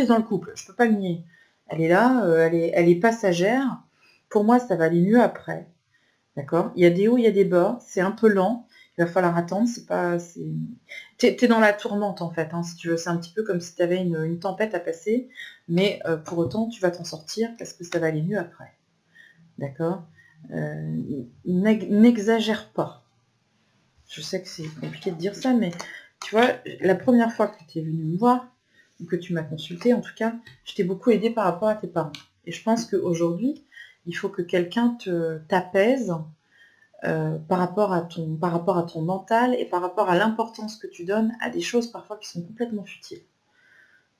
dans le couple, je peux pas le nier. Elle est là, elle est passagère. Pour moi, ça va aller mieux après. D'accord? Il y a des hauts, il y a des bas, c'est un peu lent, il va falloir attendre, c'est pas. T'es dans la tourmente en fait, hein, si tu veux, c'est un petit peu comme si tu avais une tempête à passer, mais pour autant tu vas t'en sortir parce que ça va aller mieux après. D'accord? N'exagère pas. Je sais que c'est compliqué de dire ça, mais tu vois, la première fois que tu es venu me voir, ou que tu m'as consulté en tout cas, je t'ai beaucoup aidé par rapport à tes parents. Et je pense qu'aujourd'hui, il faut que quelqu'un t'apaise par rapport à ton mental et par rapport à l'importance que tu donnes à des choses parfois qui sont complètement futiles.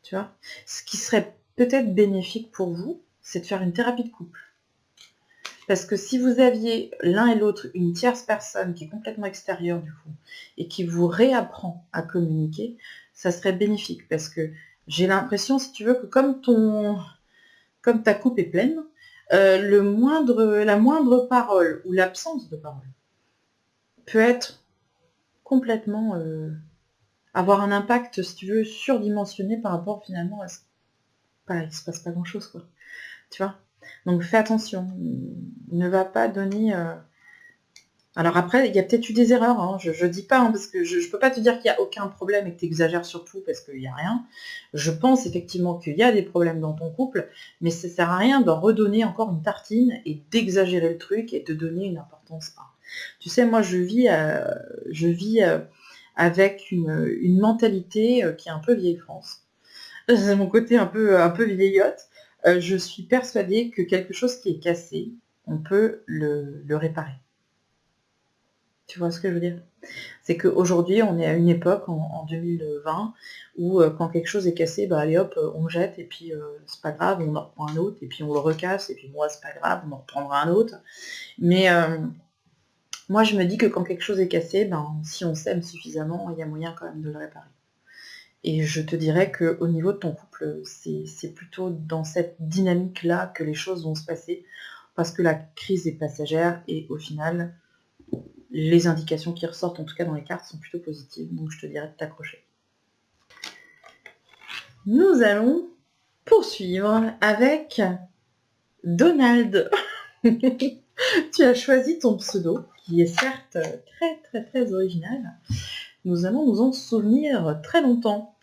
Tu vois? Ce qui serait peut-être bénéfique pour vous, c'est de faire une thérapie de couple. Parce que si vous aviez l'un et l'autre une tierce personne qui est complètement extérieure du coup, et qui vous réapprend à communiquer, ça serait bénéfique. Parce que j'ai l'impression, si tu veux, que comme ta coupe est pleine, la moindre parole ou l'absence de parole peut être complètement avoir un impact, si tu veux, surdimensionné par rapport finalement à ce il se passe pas grand chose, quoi. Tu vois? Donc fais attention. Ne va pas donner. Alors après, il y a peut-être eu des erreurs, hein. Je dis pas, hein, parce que je peux pas te dire qu'il y a aucun problème et que tu exagères sur tout parce qu'il y a rien. Je pense effectivement qu'il y a des problèmes dans ton couple, mais ça sert à rien d'en redonner encore une tartine et d'exagérer le truc et de donner une importance à. Tu sais, moi je vis avec une mentalité qui est un peu vieille France. C'est mon côté un peu vieillotte. Je suis persuadée que quelque chose qui est cassé, on peut le réparer. Tu vois ce que je veux dire? C'est qu'aujourd'hui, on est à une époque, en 2020, où quand quelque chose est cassé, bah allez hop, on jette et puis c'est pas grave, on en reprend un autre, et puis on le recasse, et puis moi c'est pas grave, on en reprendra un autre. Mais moi je me dis que quand quelque chose est cassé, ben si on s'aime suffisamment, il y a moyen quand même de le réparer. Et je te dirais qu'au niveau de ton couple, c'est plutôt dans cette dynamique-là que les choses vont se passer, parce que la crise est passagère et au final, les indications qui ressortent, en tout cas dans les cartes, sont plutôt positives, donc je te dirais de t'accrocher. Nous allons poursuivre avec Donald. Tu as choisi ton pseudo, qui est certes très très très original. Nous allons nous en souvenir très longtemps.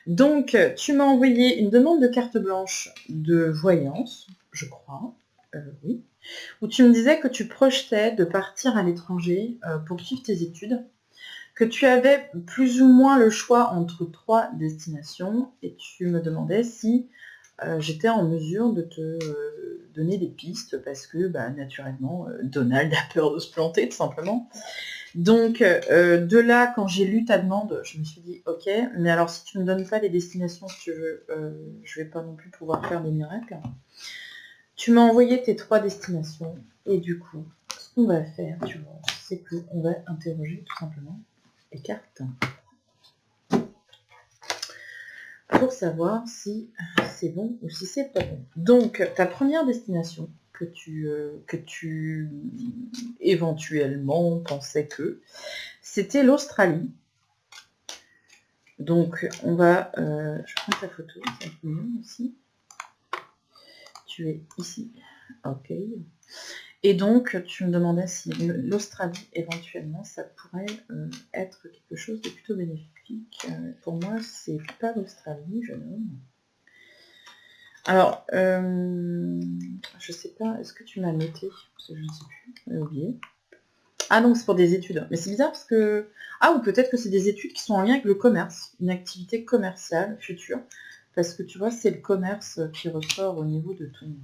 Donc, tu m'as envoyé une demande de carte blanche de voyance, je crois, oui, où tu me disais que tu projetais de partir à l'étranger pour suivre tes études, que tu avais plus ou moins le choix entre 3 destinations, et tu me demandais si j'étais en mesure de te donner des pistes, parce que bah, naturellement, Donald a peur de se planter, tout simplement. Donc, de là, quand j'ai lu ta demande, je me suis dit, ok, mais alors si tu ne me donnes pas les destinations, si tu veux, je vais pas non plus pouvoir faire des miracles. Tu m'as envoyé tes 3 destinations, et du coup, ce qu'on va faire, tu vois, c'est qu'on va interroger tout simplement les cartes pour savoir si c'est bon ou si c'est pas bon. Donc, ta première destination que tu éventuellement pensais que c'était l'Australie. Donc, on va... je prends ta photo, c'est mignon aussi. Tu es ici. Ok. Et donc, tu me demandais si l'Australie, éventuellement, ça pourrait être quelque chose de plutôt bénéfique. Pour moi, c'est pas l'Australie, jeune homme. Alors, je sais pas, est-ce que tu m'as noté? Parce que je ne sais plus, j'ai oublié. Ah non, c'est pour des études. Mais c'est bizarre parce que... Ah, ou peut-être que c'est des études qui sont en lien avec le commerce, une activité commerciale future. Parce que tu vois, c'est le commerce qui ressort au niveau de ton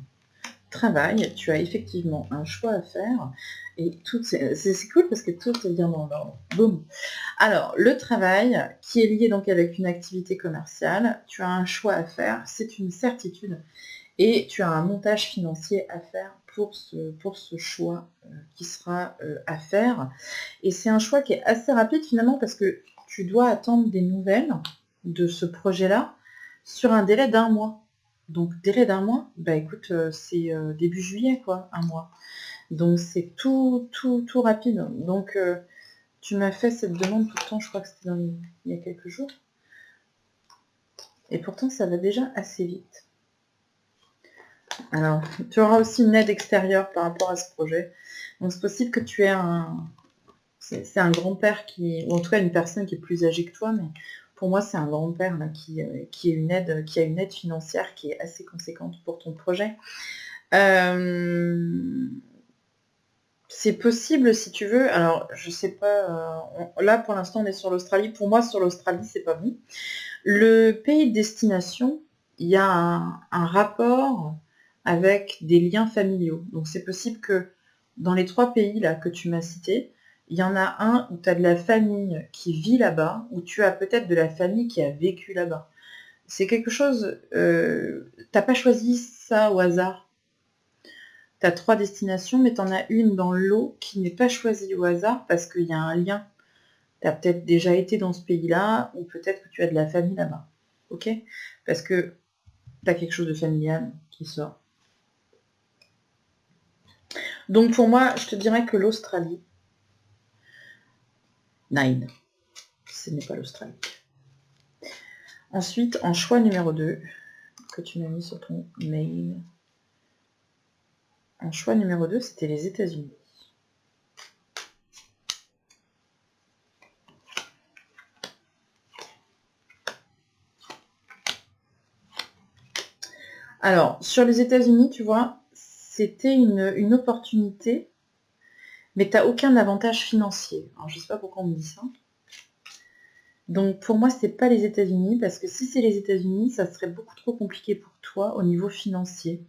travail. Tu as effectivement un choix à faire. Et tout, c'est cool parce que tout est bien dans l'ordre. Boum. Alors, le travail, qui est lié donc avec une activité commerciale, tu as un choix à faire, c'est une certitude. Et tu as un montage financier à faire pour ce choix qui sera à faire. Et c'est un choix qui est assez rapide finalement parce que tu dois attendre des nouvelles de ce projet-là sur un délai d'1 mois. Donc délai d'un mois, bah écoute, c'est début juillet quoi, un mois. Donc c'est tout rapide. Donc tu m'as fait cette demande pourtant, je crois que c'était il y a quelques jours. Et pourtant ça va déjà assez vite. Alors, tu auras aussi une aide extérieure par rapport à ce projet. Donc c'est possible que tu aies c'est un grand-père ou en tout cas une personne qui est plus âgée que toi, mais pour moi c'est un grand-père là, qui a une aide financière qui est assez conséquente pour ton projet. C'est possible si tu veux. Alors je sais pas. Là pour l'instant on est sur l'Australie. Pour moi sur l'Australie c'est pas bon. Le pays de destination, il y a un rapport avec des liens familiaux. Donc c'est possible que dans les 3 pays là que tu m'as cités, il y en a un où tu as de la famille qui vit là-bas, où tu as peut-être de la famille qui a vécu là-bas. C'est quelque chose, t'as pas choisi ça au hasard. Tu as 3 destinations, mais tu en as une dans l'eau qui n'est pas choisie au hasard parce qu'il y a un lien. Tu as peut-être déjà été dans ce pays-là, ou peut-être que tu as de la famille là-bas. Ok? Parce que tu as quelque chose de familial qui sort. Donc pour moi, je te dirais que l'Australie, 9. Ce n'est pas l'Australie. Ensuite, en choix numéro 2, que tu m'as mis sur ton mail, en choix numéro 2, c'était les États-Unis. Alors, sur les États-Unis, tu vois, c'était une opportunité, mais tu n'as aucun avantage financier. Alors, je ne sais pas pourquoi on me dit ça. Donc, pour moi, c'est pas les États-Unis, parce que si c'est les États-Unis, ça serait beaucoup trop compliqué pour toi au niveau financier.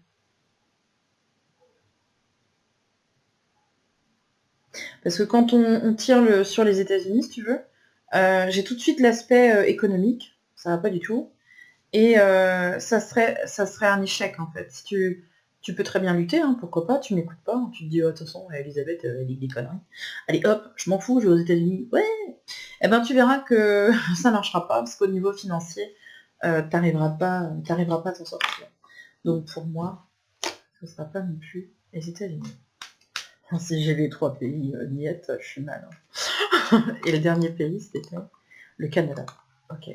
Parce que quand on tire sur les États-Unis, si tu veux, j'ai tout de suite l'aspect économique, ça va pas du tout. Et ça serait un échec en fait. Si tu peux très bien lutter, hein, pourquoi pas, tu m'écoutes pas, hein, tu te dis, oh, de toute façon, Elisabeth, elle dit des conneries. Allez hop, je m'en fous, je vais aux États-Unis. Ouais. Eh ben tu verras que ça marchera pas, parce qu'au niveau financier, t'arriveras pas à t'en sortir. Donc pour moi, ce sera pas non plus les États-Unis. Si j'ai les 3 pays niettes, je suis mal. Hein. Et le dernier pays, c'était le Canada. Ok.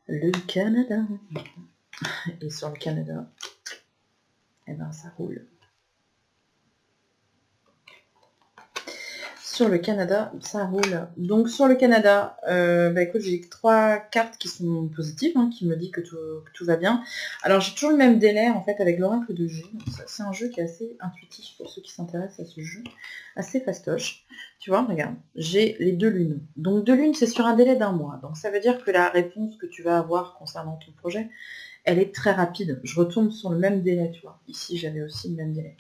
Le Canada. Et sur le Canada, eh ben ça roule. Sur le Canada, ça roule. Donc sur le Canada, bah écoute, j'ai 3 cartes qui sont positives, hein, qui me disent que tout va bien. Alors j'ai toujours le même délai en fait avec l'oracle de G. C'est un jeu qui est assez intuitif pour ceux qui s'intéressent à ce jeu, assez fastoche. Tu vois, regarde, j'ai les 2 lunes. Donc 2 lunes, c'est sur un délai d'un mois. Donc ça veut dire que la réponse que tu vas avoir concernant ton projet, elle est très rapide. Je retombe sur le même délai, tu vois. Ici, j'avais aussi le même délai.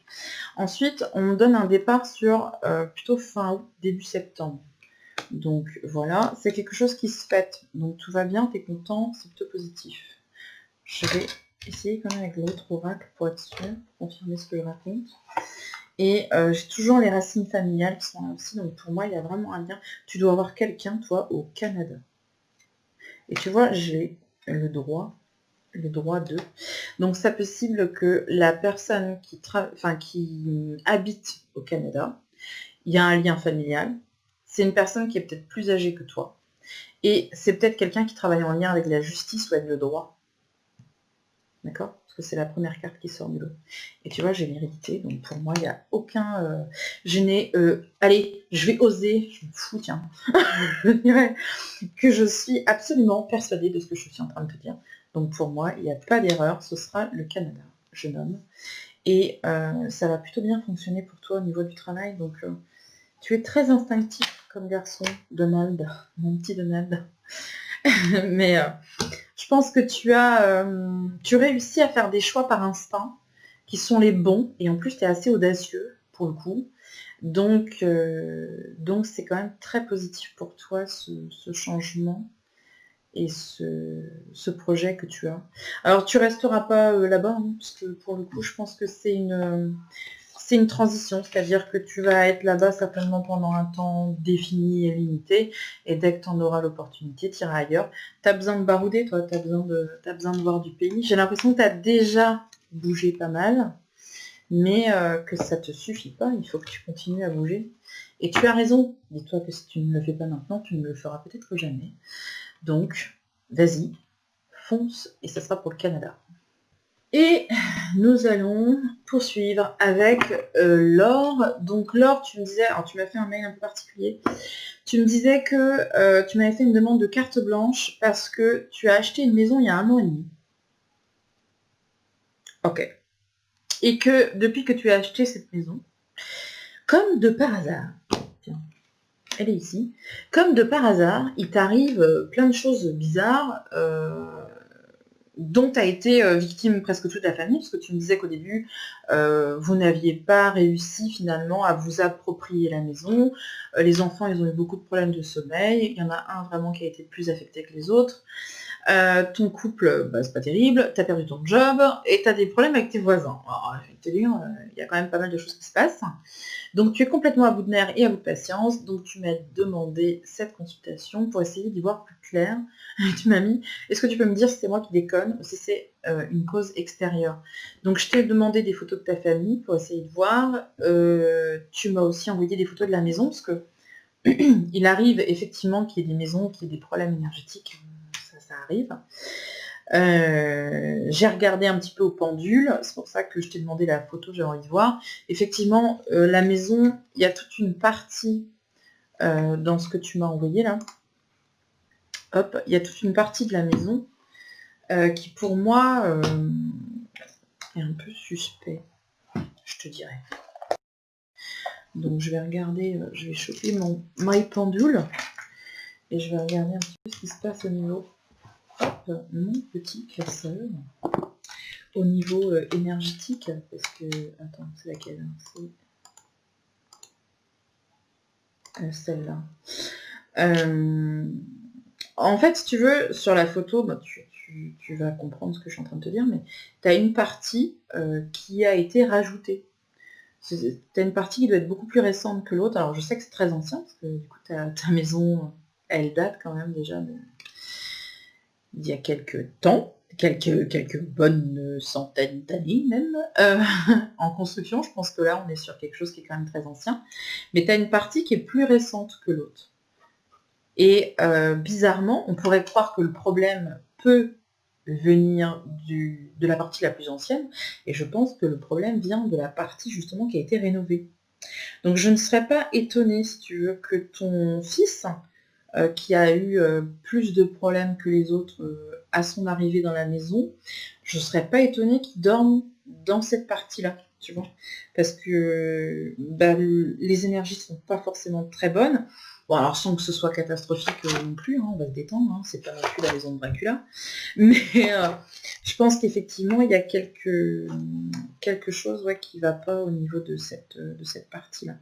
Ensuite, on me donne un départ sur plutôt fin août, début septembre. Donc voilà, c'est quelque chose qui se fait. Donc tout va bien, t'es content, c'est plutôt positif. Je vais essayer quand même avec l'autre oracle pour être sûr, confirmer ce que je raconte. Et j'ai toujours les racines familiales qui sont là aussi, donc pour moi, il y a vraiment un lien. Tu dois avoir quelqu'un, toi, au Canada. Et tu vois, j'ai le droit de. Donc c'est possible que la personne qui habite au Canada, il y a un lien familial, c'est une personne qui est peut-être plus âgée que toi, et c'est peut-être quelqu'un qui travaille en lien avec la justice ou avec le droit. D'accord? Parce que c'est la première carte qui sort du lot. Et tu vois, j'ai l'hérédité, donc pour moi, il n'y a aucun... je n'ai... allez, je vais oser, je me fous, tiens. Je dirais que je suis absolument persuadée de ce que je suis en train de te dire. Donc pour moi, il n'y a pas d'erreur, ce sera le Canada, jeune homme. Et ça va plutôt bien fonctionner pour toi au niveau du travail. Donc tu es très instinctif comme garçon, Donald, mon petit Donald. Mais je pense que tu réussis à faire des choix par instinct qui sont les bons. Et en plus, tu es assez audacieux pour le coup. Donc c'est quand même très positif pour toi ce changement et ce projet que tu as. Alors tu resteras pas là-bas, hein, parce que pour le coup, je pense que c'est c'est une transition, c'est-à-dire que tu vas être là-bas certainement pendant un temps défini et limité, et dès que tu en auras l'opportunité, tu iras ailleurs. Tu as besoin de barouder, toi, tu as besoin de voir du pays. J'ai l'impression que tu as déjà bougé pas mal, mais que ça te suffit pas, il faut que tu continues à bouger. Et tu as raison, dis-toi que si tu ne le fais pas maintenant, tu ne le feras peut-être jamais. Donc, vas-y, fonce, et ça sera pour le Canada. Et nous allons poursuivre avec Laure. Donc Laure, tu me disais, alors tu m'as fait un mail un peu particulier, tu me disais que tu m'avais fait une demande de carte blanche parce que tu as acheté une maison il y a 1 an et demi. Ok. Et que depuis que tu as acheté cette maison, comme de par hasard, tiens, elle est ici, comme de par hasard, il t'arrive plein de choses bizarres dont a été victime presque toute la famille, parce que tu me disais qu'au début, vous n'aviez pas réussi finalement à vous approprier la maison. Les enfants, ils ont eu beaucoup de problèmes de sommeil. Il y en a un vraiment qui a été plus affecté que les autres. Ton couple, bah, c'est pas terrible. Tu as perdu ton job et tu as des problèmes avec tes voisins. Alors, je vais te dire, il y a quand même pas mal de choses qui se passent. Donc tu es complètement à bout de nerfs et à bout de patience, donc tu m'as demandé cette consultation pour essayer d'y voir plus clair. Tu m'as mis, est-ce que tu peux me dire si c'est moi qui déconne ou si c'est une cause extérieure? Donc je t'ai demandé des photos de ta famille pour essayer de voir. Tu m'as aussi envoyé des photos de la maison, parce que il arrive effectivement qu'il y ait des maisons, qu'il y ait des problèmes énergétiques, ça arrive. J'ai regardé un petit peu au pendule, c'est pour ça que je t'ai demandé la photo, j'ai envie de voir. Effectivement, la maison, il y a toute une partie dans ce que tu m'as envoyé là. Hop, il y a toute une partie de la maison qui pour moi est un peu suspect, je te dirais. Donc je vais regarder, je vais choper mon My Pendule et je vais regarder un petit peu ce qui se passe au niveau mon petit classeur. Au niveau énergétique, parce que... Attends, c'est laquelle? C'est celle-là. En fait, si tu veux, sur la photo, bah, tu vas comprendre ce que je suis en train de te dire, mais tu as une partie qui a été rajoutée. Tu as une partie qui doit être beaucoup plus récente que l'autre. Alors, je sais que c'est très ancien, parce que du coup, ta maison, elle date quand même déjà d'il y a quelques temps. Quelques bonnes centaines d'années même, en construction. Je pense que là, on est sur quelque chose qui est quand même très ancien. Mais tu as une partie qui est plus récente que l'autre. Et bizarrement, on pourrait croire que le problème peut venir de la partie la plus ancienne, et je pense que le problème vient de la partie justement qui a été rénovée. Donc je ne serais pas étonnée, si tu veux, que ton fils, qui a eu plus de problèmes que les autres à son arrivée dans la maison, je ne serais pas étonnée qu'il dorme dans cette partie-là, tu vois. Parce que bah, les énergies ne sont pas forcément très bonnes. Bon, alors sans que ce soit catastrophique non plus, hein, on va se détendre, hein, c'est pas non plus la maison de Dracula. Mais je pense qu'effectivement, il y a quelque chose qui ne va pas au niveau de cette partie-là.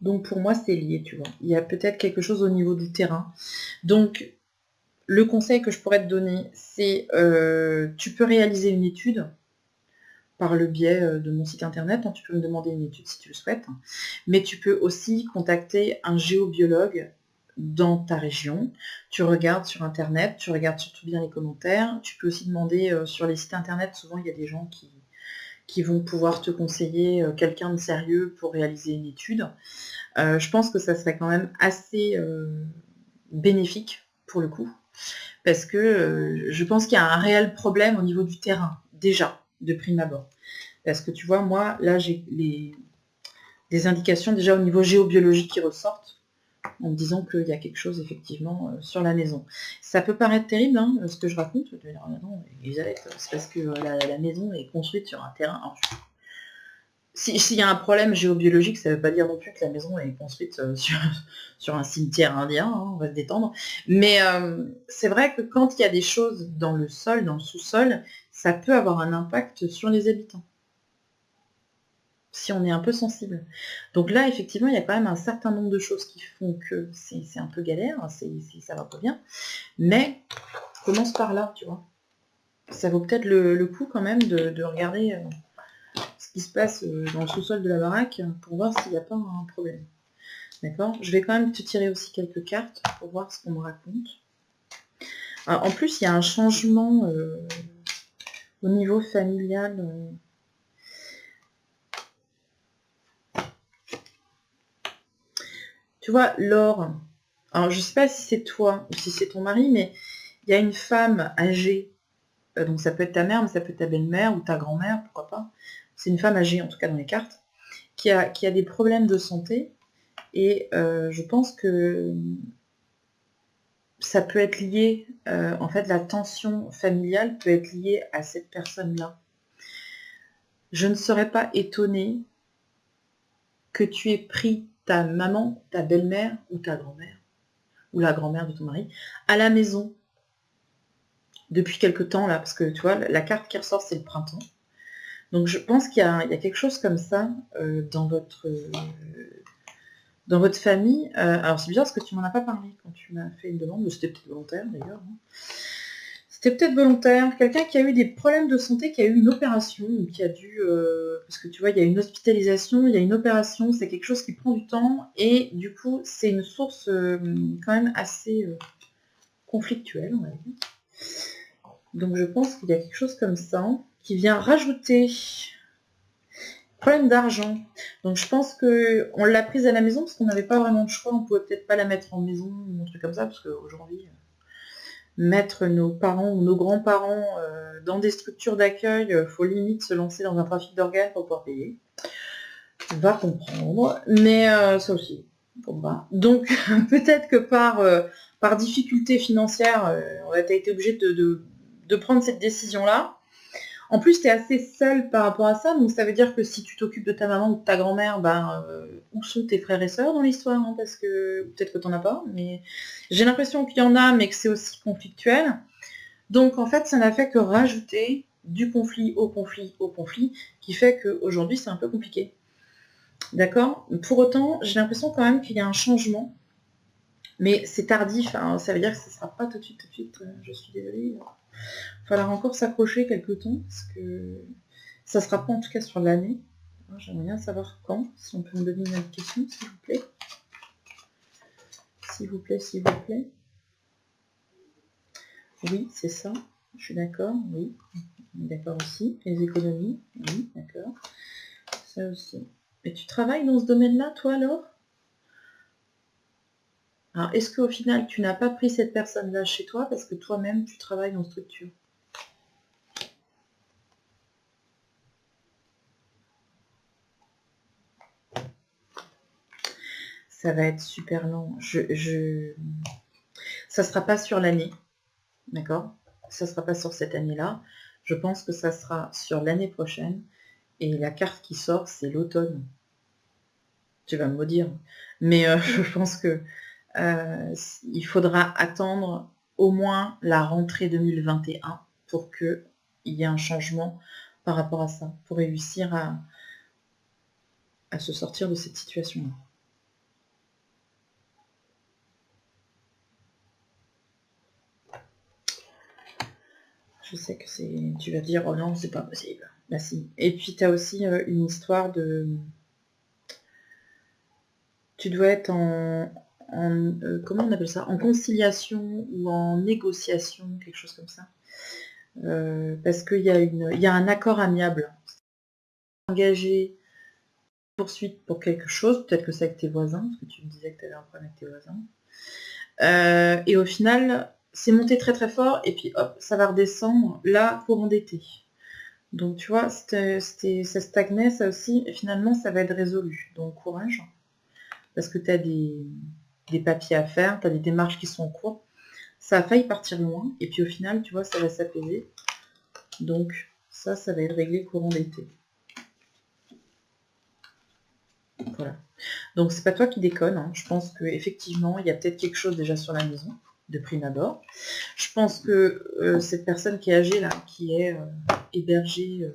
Donc pour moi, c'est lié, tu vois. Il y a peut-être quelque chose au niveau du terrain. Donc, le conseil que je pourrais te donner, c'est tu peux réaliser une étude par le biais de mon site internet. Hein, tu peux me demander une étude si tu le souhaites. Mais tu peux aussi contacter un géobiologue dans ta région. Tu regardes sur internet, tu regardes surtout bien les commentaires. Tu peux aussi demander sur les sites internet, souvent il y a des gens qui vont pouvoir te conseiller quelqu'un de sérieux pour réaliser une étude. Je pense que ça serait quand même assez bénéfique pour le coup, parce que je pense qu'il y a un réel problème au niveau du terrain, déjà, de prime abord. Parce que tu vois, moi, là, j'ai des indications déjà au niveau géobiologique qui ressortent, en me disant qu'il y a quelque chose effectivement sur la maison. Ça peut paraître terrible, hein, ce que je raconte. Je vais dire, non, Elisabeth, c'est parce que la maison est construite sur un terrain. Alors, s'il y a un problème géobiologique, ça ne veut pas dire non plus que la maison est construite sur un cimetière indien, hein, on va se détendre. Mais c'est vrai que quand il y a des choses dans le sol, dans le sous-sol, ça peut avoir un impact sur les habitants, si on est un peu sensible. Donc là, effectivement, il y a quand même un certain nombre de choses qui font que c'est un peu galère, ça va pas bien. Mais commence par là, tu vois. ça vaut peut-être le coup quand même de regarder ce qui se passe dans le sous-sol de la baraque pour voir s'il n'y a pas un problème. D'accord? Je vais quand même te tirer aussi quelques cartes pour voir ce qu'on me raconte. Alors, en plus, il y a un changement au niveau familial. Tu vois, Laure, alors je ne sais pas si c'est toi ou si c'est ton mari, mais il y a une femme âgée, donc ça peut être ta mère, mais ça peut être ta belle-mère ou ta grand-mère, pourquoi pas. C'est une femme âgée, en tout cas dans les cartes, qui a des problèmes de santé, et je pense que ça peut être lié, en fait, la tension familiale peut être liée à cette personne-là. Je ne serais pas étonnée que tu aies pris ta maman, ta belle-mère ou ta grand-mère, ou la grand-mère de ton mari, à la maison depuis quelque temps là, parce que tu vois, la carte qui ressort, c'est le printemps. Donc je pense qu'il y a quelque chose comme ça dans votre famille. Alors c'est bizarre parce que tu m'en as pas parlé quand tu m'as fait une demande, mais c'était peut-être volontaire d'ailleurs. Hein. C'était peut-être volontaire. Quelqu'un qui a eu des problèmes de santé, qui a eu une opération, ou qui a dû... parce que tu vois, il y a une hospitalisation, il y a une opération, c'est quelque chose qui prend du temps, et du coup, c'est une source quand même assez conflictuelle, on va dire. Donc je pense qu'il y a quelque chose comme ça qui vient rajouter problème d'argent. Donc je pense qu'on l'a prise à la maison parce qu'on n'avait pas vraiment de choix, on pouvait peut-être pas la mettre en maison ou un truc comme ça, parce qu'aujourd'hui, mettre nos parents ou nos grands-parents dans des structures d'accueil, faut limite se lancer dans un trafic d'organes pour pouvoir payer. On va comprendre, mais ça aussi, pour pas. Donc peut-être que par difficulté financière, on a été obligé de prendre cette décision-là. En plus, tu es assez seule par rapport à ça, donc ça veut dire que si tu t'occupes de ta maman ou de ta grand-mère, où sont tes frères et sœurs dans l'histoire, hein, parce que peut-être que tu n'en as pas, mais j'ai l'impression qu'il y en a, mais que c'est aussi conflictuel. Donc en fait, ça n'a fait que rajouter du conflit au conflit au conflit, qui fait qu'aujourd'hui, c'est un peu compliqué. D'accord? Pour autant, j'ai l'impression quand même qu'il y a un changement, mais c'est tardif, hein, ça veut dire que ce ne sera pas tout de suite, je suis désolée. Il va falloir encore s'accrocher quelques temps, parce que ça ne sera pas en tout cas sur l'année. J'aimerais bien savoir quand, si on peut me donner une indication, s'il vous plaît. S'il vous plaît, s'il vous plaît. Oui, c'est ça, je suis d'accord, oui. D'accord aussi. Les économies, oui, d'accord. Ça aussi. Et tu travailles dans ce domaine-là, toi, alors? Alors, est-ce qu'au final, tu n'as pas pris cette personne-là chez toi parce que toi-même, tu travailles en structure? Ça va être super lent. Ça ne sera pas sur l'année, d'accord? Ça ne sera pas sur cette année-là. Je pense que ça sera sur l'année prochaine. Et la carte qui sort, c'est l'automne. Tu vas me maudire. Mais je pense que il faudra attendre au moins la rentrée 2021 pour qu'il y ait un changement par rapport à ça, pour réussir à se sortir de cette situation-là. Je sais que tu vas dire, oh non, c'est pas possible. Bah si. Et puis tu as aussi une histoire de... Tu dois être comment on appelle ça? En conciliation ou en négociation, quelque chose comme ça. Parce qu'il y a un accord amiable. Engagé poursuite pour quelque chose, peut-être que c'est avec tes voisins, parce que tu me disais que tu avais un problème avec tes voisins. Et au final, c'est monté très très fort, et puis hop, ça va redescendre, là, courant d'été. Donc tu vois, ça stagnait, ça aussi, et finalement, ça va être résolu. Donc courage, parce que tu as des papiers à faire, tu as des démarches qui sont en cours. Ça a failli partir loin, et puis au final, tu vois, ça va s'apaiser. Donc ça va être réglé courant d'été. Voilà. Donc c'est pas toi qui déconne, hein. Je pense qu'effectivement, il y a peut-être quelque chose déjà sur la maison, de prime abord. Je pense que cette personne qui est âgée, là, qui est hébergée,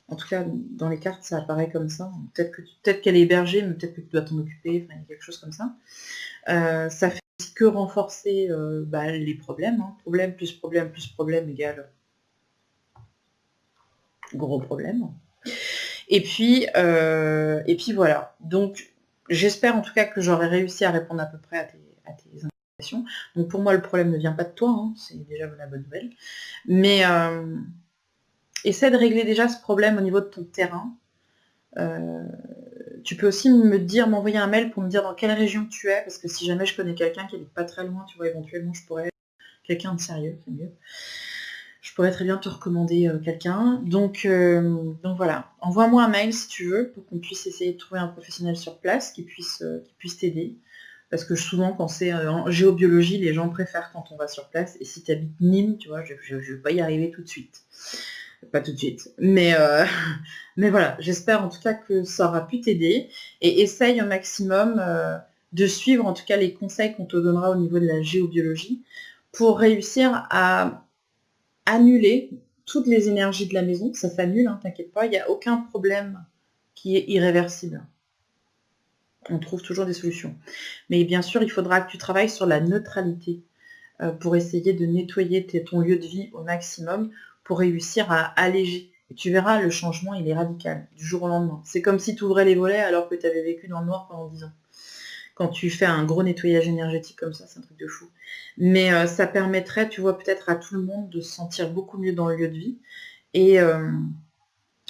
en tout cas dans les cartes, ça apparaît comme ça. Peut-être qu'elle est hébergée, mais peut-être que tu dois t'en occuper, enfin, il y a quelque chose comme ça. Ça fait que renforcer les problèmes. Hein. Problème plus problème plus problème égale Gros problème. Et puis voilà. Donc, j'espère en tout cas que j'aurai réussi à répondre à peu près à tes indications. Donc pour moi, le problème ne vient pas de toi, hein, c'est déjà la bonne nouvelle. Mais essaie de régler déjà ce problème au niveau de ton terrain. Tu peux aussi m'envoyer un mail pour me dire dans quelle région tu es, parce que si jamais je connais quelqu'un qui habite pas très loin, tu vois, éventuellement je pourrais... Quelqu'un de sérieux, c'est mieux. Je pourrais très bien te recommander quelqu'un. Donc voilà, envoie-moi un mail si tu veux, pour qu'on puisse essayer de trouver un professionnel sur place qui puisse t'aider. Parce que souvent, quand c'est en géobiologie, les gens préfèrent quand on va sur place. Et si tu habites Nîmes, tu vois, je ne vais pas y arriver tout de suite. Pas tout de suite. Mais voilà, j'espère en tout cas que ça aura pu t'aider. Et essaye au maximum de suivre en tout cas les conseils qu'on te donnera au niveau de la géobiologie pour réussir à annuler toutes les énergies de la maison. Ça s'annule, hein, t'inquiète pas, il n'y a aucun problème qui est irréversible. On trouve toujours des solutions. Mais bien sûr, il faudra que tu travailles sur la neutralité pour essayer de nettoyer ton lieu de vie au maximum pour réussir à alléger. Et tu verras, le changement, il est radical, du jour au lendemain. C'est comme si tu ouvrais les volets alors que tu avais vécu dans le noir pendant 10 ans. Quand tu fais un gros nettoyage énergétique comme ça, c'est un truc de fou. Mais ça permettrait, tu vois, peut-être à tout le monde de se sentir beaucoup mieux dans le lieu de vie et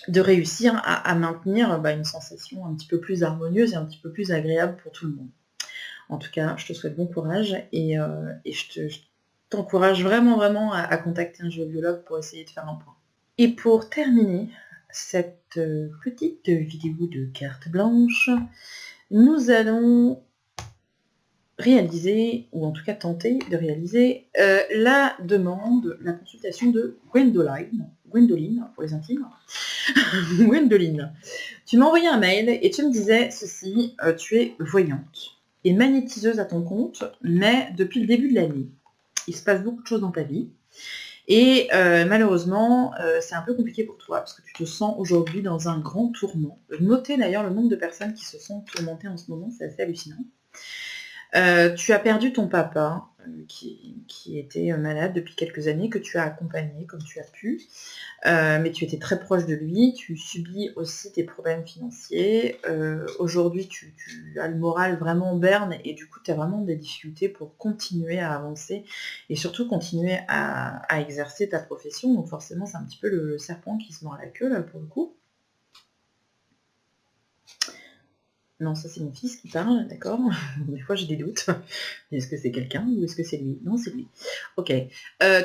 de réussir à maintenir une sensation un petit peu plus harmonieuse et un petit peu plus agréable pour tout le monde. En tout cas, je te souhaite bon courage et je t'encourage vraiment à contacter un géobiologue pour essayer de faire un point. Et pour terminer cette petite vidéo de carte blanche, nous allons réaliser, ou en tout cas tenter de réaliser, la consultation de Gwendoline pour les intimes. Gwendoline, tu m'as envoyé un mail et tu me disais ceci, tu es voyante et magnétiseuse à ton compte, mais depuis le début de l'année, il se passe beaucoup de choses dans ta vie. Et malheureusement, c'est un peu compliqué pour toi, parce que tu te sens aujourd'hui dans un grand tourment. Notez d'ailleurs le nombre de personnes qui se sont tourmentées en ce moment, c'est assez hallucinant. Tu as perdu ton papa, qui était malade depuis quelques années, que tu as accompagné comme tu as pu, mais tu étais très proche de lui, tu subis aussi tes problèmes financiers, aujourd'hui tu as le moral vraiment en berne, et du coup tu as vraiment des difficultés pour continuer à avancer, et surtout continuer à exercer ta profession, donc forcément c'est un petit peu le serpent qui se mord la queue là pour le coup. Non, ça c'est mon fils qui parle, d'accord. Des fois j'ai des doutes. Est-ce que c'est quelqu'un ou est-ce que c'est lui? Non, c'est lui. Ok.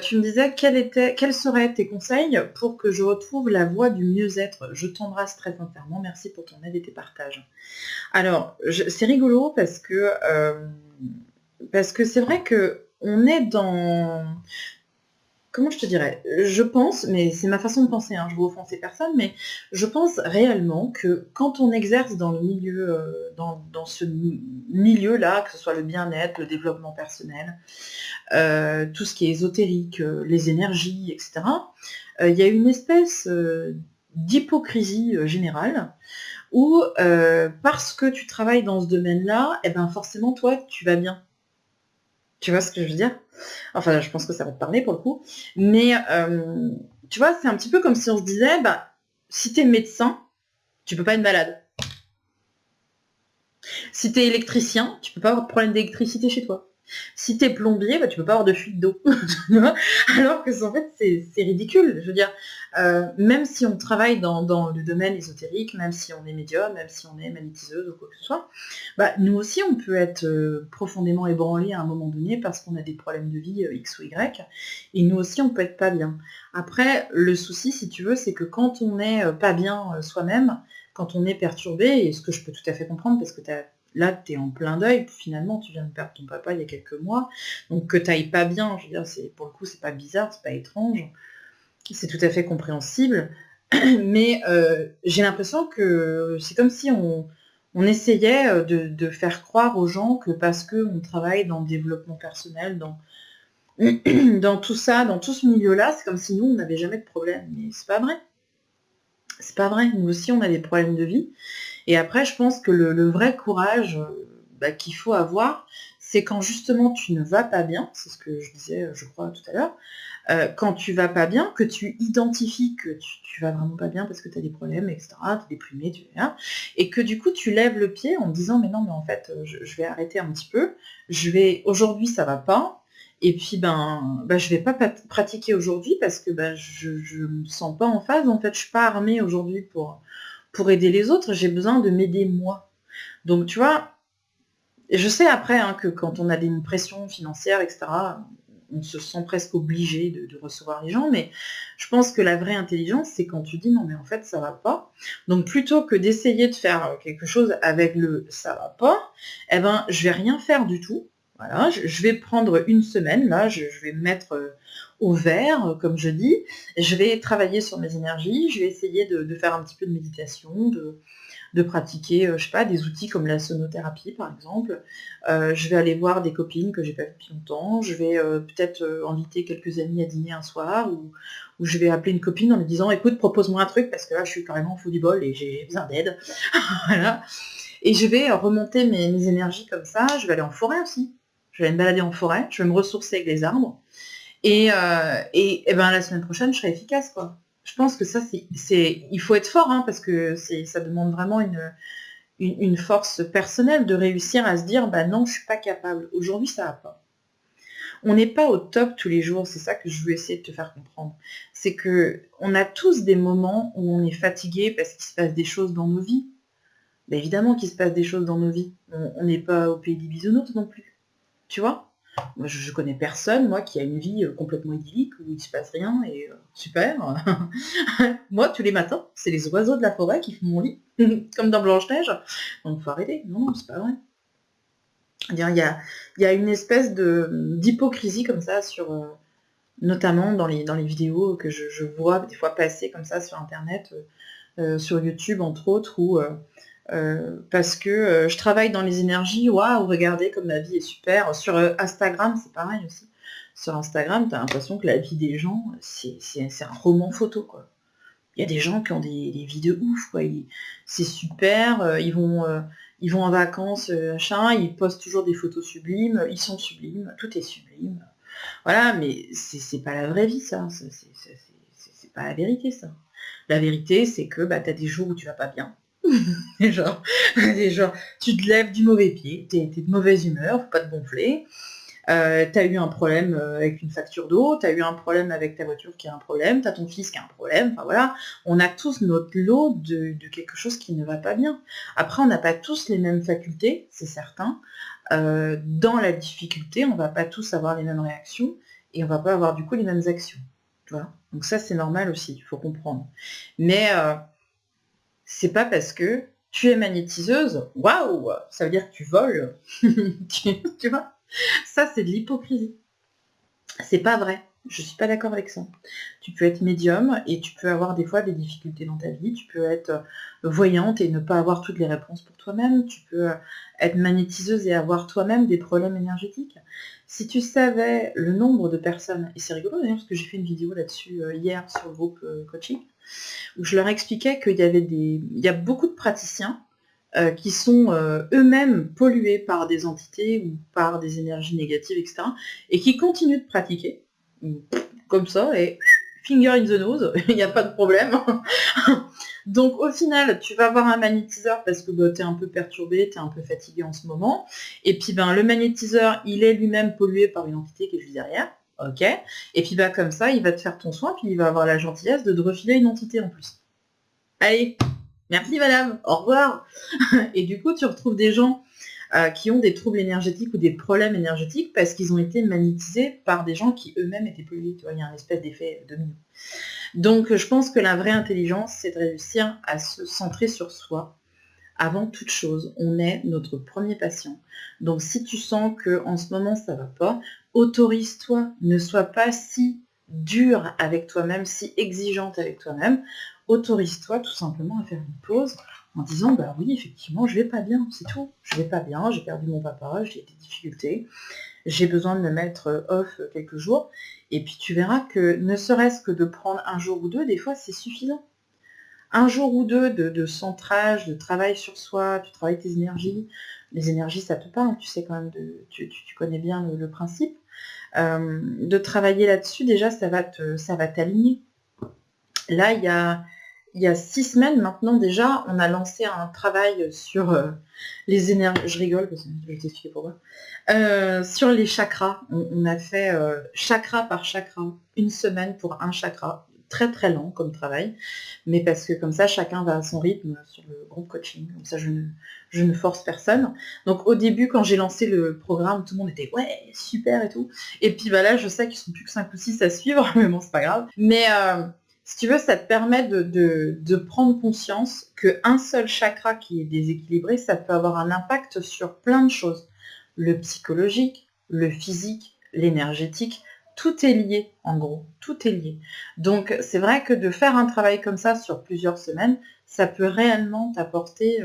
Tu me disais quels seraient tes conseils pour que je retrouve la voie du mieux-être. Je t'embrasse très sincèrement. Merci pour ton aide et tes partages. Alors, c'est rigolo parce que c'est vrai que on est dans... Comment je te dirais? Je pense, mais c'est ma façon de penser, hein, je veux offenser personne, mais je pense réellement que quand on exerce dans le milieu, dans ce milieu-là, que ce soit le bien-être, le développement personnel, tout ce qui est ésotérique, les énergies, etc., il y a une espèce d'hypocrisie générale où, parce que tu travailles dans ce domaine-là, et ben forcément, toi, tu vas bien. Tu vois ce que je veux dire? Enfin, je pense que ça va te parler pour le coup. Mais tu vois, c'est un petit peu comme si on se disait, si t'es médecin, tu peux pas être malade. Si t'es électricien, tu peux pas avoir de problème d'électricité chez toi. Si t'es plombier, tu peux pas avoir de fuite d'eau. Alors que en fait, c'est ridicule. Je veux dire, même si on travaille dans le domaine ésotérique, même si on est médium, même si on est magnétiseuse ou quoi que ce soit, nous aussi, on peut être profondément ébranlé à un moment donné parce qu'on a des problèmes de vie X ou Y. Et nous aussi, on peut être pas bien. Après, le souci, si tu veux, c'est que quand on n'est pas bien soi-même, quand on est perturbé, et ce que je peux tout à fait comprendre, parce que là, tu es en plein deuil, finalement, tu viens de perdre ton papa il y a quelques mois, donc que tu n'ailles pas bien, je veux dire, pour le coup, c'est pas bizarre, c'est pas étrange, c'est tout à fait compréhensible, mais j'ai l'impression que c'est comme si on essayait de faire croire aux gens que parce qu'on travaille dans le développement personnel, dans tout ça, dans tout ce milieu-là, c'est comme si nous, on n'avait jamais de problème, mais c'est pas vrai. C'est pas vrai, nous aussi on a des problèmes de vie. Et après, je pense que le vrai courage qu'il faut avoir, c'est quand justement tu ne vas pas bien, c'est ce que je disais, je crois, tout à l'heure, quand tu vas pas bien, que tu identifies que tu vas vraiment pas bien parce que tu as des problèmes, etc., tu es déprimé, et que du coup tu lèves le pied en te disant mais non, mais en fait, je vais arrêter un petit peu, aujourd'hui ça va pas, et puis je vais pas pratiquer aujourd'hui parce que je me sens pas en phase, en fait, je suis pas armée aujourd'hui pour aider les autres, j'ai besoin de m'aider moi. Donc tu vois, et je sais après que quand on a une pression financière, etc., on se sent presque obligé de recevoir les gens, mais je pense que la vraie intelligence, c'est quand tu dis non mais en fait ça va pas. Donc plutôt que d'essayer de faire quelque chose avec le ça va pas, eh ben je vais rien faire du tout. Voilà, je vais prendre une semaine, là, je vais me mettre au vert, comme je dis, je vais travailler sur mes énergies, je vais essayer de faire un petit peu de méditation, de pratiquer, je sais pas, des outils comme la sonothérapie par exemple. Je vais aller voir des copines que j'ai pas vues depuis longtemps. Je vais peut-être inviter quelques amis à dîner un soir, ou je vais appeler une copine en lui disant écoute, propose-moi un truc parce que là je suis carrément au fou du bol et j'ai besoin d'aide. Voilà. Et je vais remonter mes énergies comme ça. Je vais aller en forêt aussi. Je vais aller me balader en forêt. Je vais me ressourcer avec les arbres. Et ben la semaine prochaine, je serai efficace, quoi. Je pense que ça, il faut être fort, parce que ça demande vraiment une force personnelle de réussir à se dire, bah non, je suis pas capable. Aujourd'hui, ça va pas. On n'est pas au top tous les jours, c'est ça que je veux essayer de te faire comprendre. C'est que on a tous des moments où on est fatigué parce qu'il se passe des choses dans nos vies. Bah, évidemment qu'il se passe des choses dans nos vies. On n'est pas au pays des bisounours non plus. Tu vois? Moi, je connais personne, moi, qui a une vie complètement idyllique, où il se passe rien, et super. Moi, tous les matins, c'est les oiseaux de la forêt qui font mon lit, comme dans Blanche-Neige. Donc, faut arrêter. Non, non, c'est pas vrai. Il y a une espèce d'hypocrisie comme ça, notamment dans les vidéos que je vois des fois passer comme ça sur Internet, sur YouTube, entre autres, où... parce que je travaille dans les énergies, waouh, regardez comme ma vie est super. Sur Instagram, c'est pareil aussi. Sur Instagram, t'as l'impression que la vie des gens, c'est un roman photo, quoi. Il y a des gens qui ont des vies de ouf, quoi. C'est super, ils vont en vacances, machin, ils postent toujours des photos sublimes, ils sont sublimes, tout est sublime. Voilà, mais c'est pas la vraie vie, ça. C'est pas la vérité, ça. La vérité, c'est que t'as des jours où tu vas pas bien. Et genre, tu te lèves du mauvais pied, t'es de mauvaise humeur, faut pas te gonfler. T'as eu un problème avec une facture d'eau, t'as eu un problème avec ta voiture qui a un problème, t'as ton fils qui a un problème, enfin voilà. On a tous notre lot de quelque chose qui ne va pas bien. Après, on n'a pas tous les mêmes facultés, c'est certain. Dans la difficulté, on va pas tous avoir les mêmes réactions, et on va pas avoir du coup les mêmes actions. Tu vois. Donc ça, c'est normal aussi, il faut comprendre. Mais c'est pas parce que tu es magnétiseuse, waouh, ça veut dire que tu voles. Tu vois, ça c'est de l'hypocrisie. C'est pas vrai. Je suis pas d'accord avec ça. Tu peux être médium et tu peux avoir des fois des difficultés dans ta vie. Tu peux être voyante et ne pas avoir toutes les réponses pour toi-même. Tu peux être magnétiseuse et avoir toi-même des problèmes énergétiques. Si tu savais le nombre de personnes, et c'est rigolo d'ailleurs parce que j'ai fait une vidéo là-dessus hier sur le groupe coaching, où je leur expliquais qu'il y a beaucoup de praticiens qui sont eux-mêmes pollués par des entités ou par des énergies négatives, etc., et qui continuent de pratiquer, comme ça, et finger in the nose, il n'y a pas de problème. Donc au final, tu vas avoir un magnétiseur parce que tu es un peu perturbé, tu es un peu fatigué en ce moment, et puis le magnétiseur, il est lui-même pollué par une entité qui est juste derrière, ok, et puis comme ça, il va te faire ton soin, puis il va avoir la gentillesse de te refiler une entité en plus. Allez, merci madame, au revoir. Et du coup, tu retrouves des gens qui ont des troubles énergétiques ou des problèmes énergétiques parce qu'ils ont été magnétisés par des gens qui eux-mêmes étaient pollués. Tu vois, il y a un espèce d'effet domino. Donc, je pense que la vraie intelligence, c'est de réussir à se centrer sur soi. Avant toute chose, on est notre premier patient. Donc, si tu sens que en ce moment ça va pas, autorise-toi, ne sois pas si dur avec toi-même, si exigeante avec toi-même. Autorise-toi tout simplement à faire une pause en disant oui, effectivement, je vais pas bien, c'est tout. Je vais pas bien, j'ai perdu mon papa, j'ai des difficultés, j'ai besoin de me mettre off quelques jours. Et puis tu verras que ne serait-ce que de prendre un jour ou deux, des fois c'est suffisant. un jour ou deux de centrage, de travail sur soi, tu travailles tes énergies. Les énergies, ça te parle, tu sais quand même, tu connais bien le principe. De travailler là-dessus, déjà, ça va t'aligner. Là, il y a 6 semaines maintenant déjà, on a lancé un travail sur les énergies. Je rigole parce que je vais t'expliquer pourquoi. Sur les chakras, on a fait chakra par chakra, une semaine pour un chakra. Très très lent comme travail, mais parce que comme ça, chacun va à son rythme sur le groupe coaching. Comme ça, je ne force personne. Donc au début, quand j'ai lancé le programme, tout le monde était ouais, super et tout. Et puis bah là, je sais qu'ils sont plus que 5 ou 6 à suivre, mais bon, c'est pas grave. Mais si tu veux, ça te permet de prendre conscience qu'un seul chakra qui est déséquilibré, ça peut avoir un impact sur plein de choses. Le psychologique, le physique, l'énergétique, tout est lié, en gros, tout est lié. Donc c'est vrai que de faire un travail comme ça sur plusieurs semaines, ça peut réellement t'apporter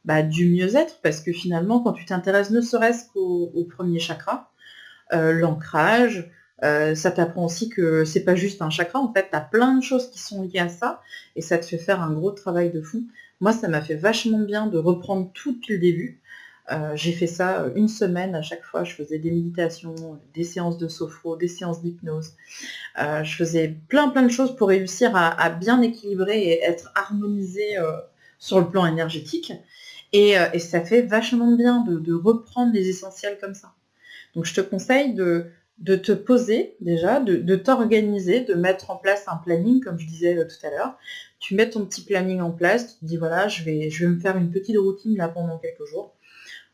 du mieux-être, parce que finalement, quand tu t'intéresses ne serait-ce qu'au premier chakra, l'ancrage, ça t'apprend aussi que c'est pas juste un chakra, en fait, tu as plein de choses qui sont liées à ça, et ça te fait faire un gros travail de fou. Moi, ça m'a fait vachement bien de reprendre tout depuis le début. J'ai fait ça une semaine à chaque fois, je faisais des méditations, des séances de sophro, des séances d'hypnose. Je faisais plein de choses pour réussir à bien équilibrer et être harmonisée sur le plan énergétique. Et ça fait vachement bien de reprendre les essentiels comme ça. Donc je te conseille de te poser déjà, de t'organiser, de mettre en place un planning, comme je disais tout à l'heure. Tu mets ton petit planning en place, tu te dis voilà, je vais me faire une petite routine là pendant quelques jours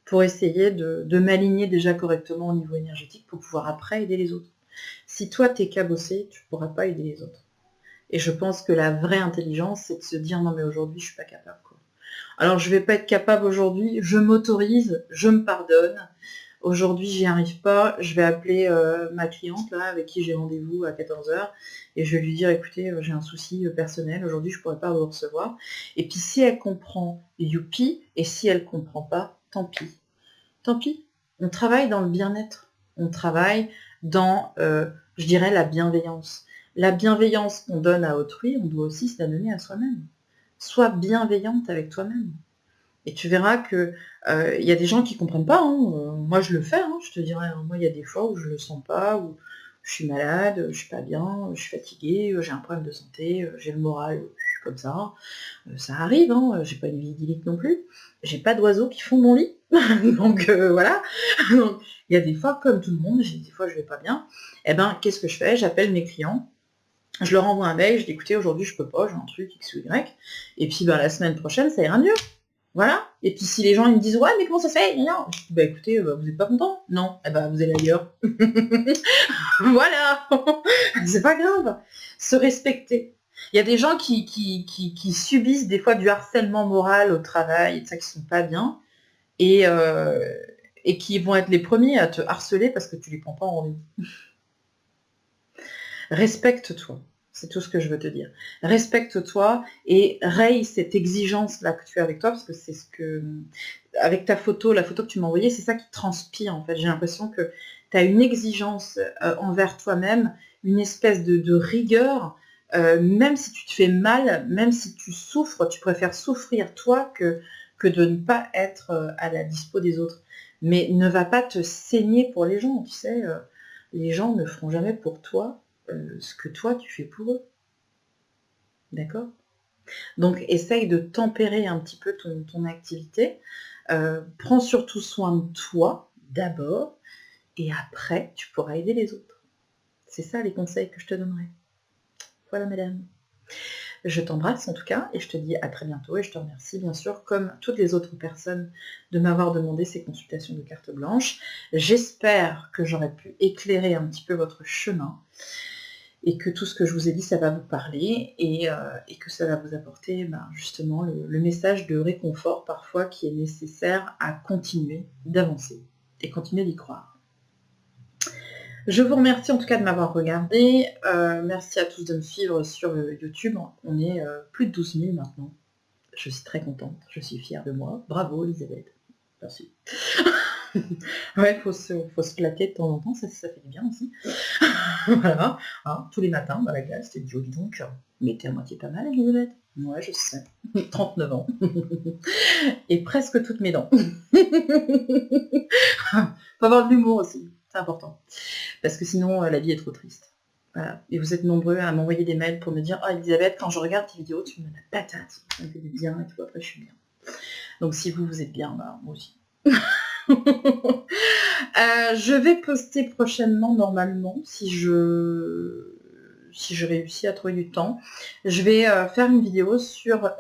pour essayer de m'aligner déjà correctement au niveau énergétique pour pouvoir après aider les autres. Si toi t'es cabossé, tu ne pourras pas aider les autres. Et je pense que la vraie intelligence, c'est de se dire non mais aujourd'hui je suis pas capable, quoi. Alors je vais pas être capable aujourd'hui, je m'autorise, je me pardonne. Aujourd'hui j'y arrive pas, je vais appeler ma cliente là avec qui j'ai rendez-vous à 14h et je vais lui dire écoutez j'ai un souci personnel, aujourd'hui je pourrais pas vous recevoir. Et puis si elle comprend, youpi, et si elle comprend pas, tant pis. Tant pis. On travaille dans le bien-être. On travaille dans, je dirais, la bienveillance. La bienveillance qu'on donne à autrui, on doit aussi se la donner à soi-même. Sois bienveillante avec toi-même. Et tu verras que y a des gens qui comprennent pas. Moi, je le fais. Je te dirais, moi, il y a des fois où je le sens pas, où je suis malade, je suis pas bien, je suis fatiguée, j'ai un problème de santé, j'ai le moral, je suis comme ça. Ça arrive. J'ai pas une vie idyllique non plus. J'ai pas d'oiseaux qui font mon lit. Donc voilà. Donc, il y a des fois, comme tout le monde, j'ai des fois je vais pas bien. Eh ben, qu'est-ce que je fais? J'appelle mes clients. Je leur envoie un mail, je dis écoutez, aujourd'hui je peux pas, j'ai un truc X ou Y. Et puis la semaine prochaine, ça ira mieux. Voilà. Et puis si les gens ils me disent ouais mais comment ça se fait? Non. Je dis écoutez, vous n'êtes pas content? Non. Eh ben vous allez ailleurs. Voilà. C'est pas grave. Se respecter. Il y a des gens qui subissent des fois du harcèlement moral au travail et ça qui sont pas bien. Et, et qui vont être les premiers à te harceler parce que tu les prends pas en rendez-vous. Respecte-toi. C'est tout ce que je veux te dire. Respecte-toi et raye cette exigence-là que tu as avec toi, parce que c'est ce que... Avec ta photo, la photo que tu m'as envoyée, c'est ça qui transpire, en fait. J'ai l'impression que tu as une exigence envers toi-même, une espèce de rigueur, même si tu te fais mal, même si tu souffres, tu préfères souffrir toi que de ne pas être à la dispo des autres. Mais ne va pas te saigner pour les gens, tu sais. Les gens ne feront jamais pour toi ce que toi tu fais pour eux. D'accord? Donc essaye de tempérer un petit peu ton activité. Prends surtout soin de toi d'abord et après tu pourras aider les autres. C'est ça les conseils que je te donnerai. Voilà madame. Je t'embrasse en tout cas et je te dis à très bientôt et je te remercie bien sûr comme toutes les autres personnes de m'avoir demandé ces consultations de carte blanche. J'espère que j'aurai pu éclairer un petit peu votre chemin et que tout ce que je vous ai dit ça va vous parler et que ça va vous apporter justement le message de réconfort parfois qui est nécessaire à continuer d'avancer et continuer d'y croire. Je vous remercie en tout cas de m'avoir regardé. Merci à tous de me suivre sur YouTube. On est plus de 12 000 maintenant. Je suis très contente. Je suis fière de moi. Bravo Elisabeth. Merci. Ouais, faut se flatter de temps en temps. Ça fait du bien aussi. Voilà. Tous les matins, la glace, c'est joli donc. Mais t'es à moitié pas mal, Elisabeth. Ouais, je sais. 39 ans. Et presque toutes mes dents. Faut avoir de l'humour aussi, c'est important. Parce que sinon, la vie est trop triste. Voilà. Et vous êtes nombreux à m'envoyer des mails pour me dire « Ah, Elisabeth, quand je regarde tes vidéos, tu me mets la patate. Ça me fait du bien et tout, après je suis bien. » Donc si vous êtes bien, bah, moi aussi. Je vais poster prochainement, normalement, si je réussis à trouver du temps. Je vais faire une vidéo sur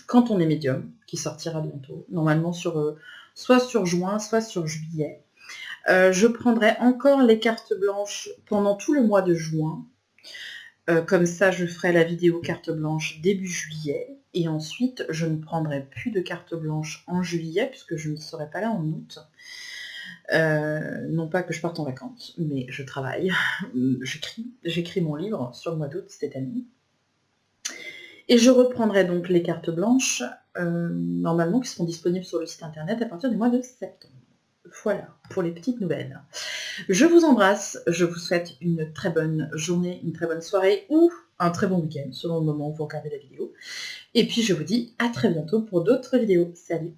Quand on est médium, qui sortira bientôt, normalement soit sur juin, soit sur juillet. Je prendrai encore les cartes blanches pendant tout le mois de juin. Comme ça, je ferai la vidéo carte blanche début juillet. Et ensuite, je ne prendrai plus de carte blanche en juillet, puisque je ne serai pas là en août. Non pas que je parte en vacances, mais je travaille. J'écris mon livre sur le mois d'août cette année. Et je reprendrai donc les cartes blanches, normalement, qui seront disponibles sur le site internet à partir du mois de septembre. Voilà, pour les petites nouvelles. Je vous embrasse, je vous souhaite une très bonne journée, une très bonne soirée ou un très bon week-end, selon le moment où vous regardez la vidéo. Et puis je vous dis à très bientôt pour d'autres vidéos. Salut!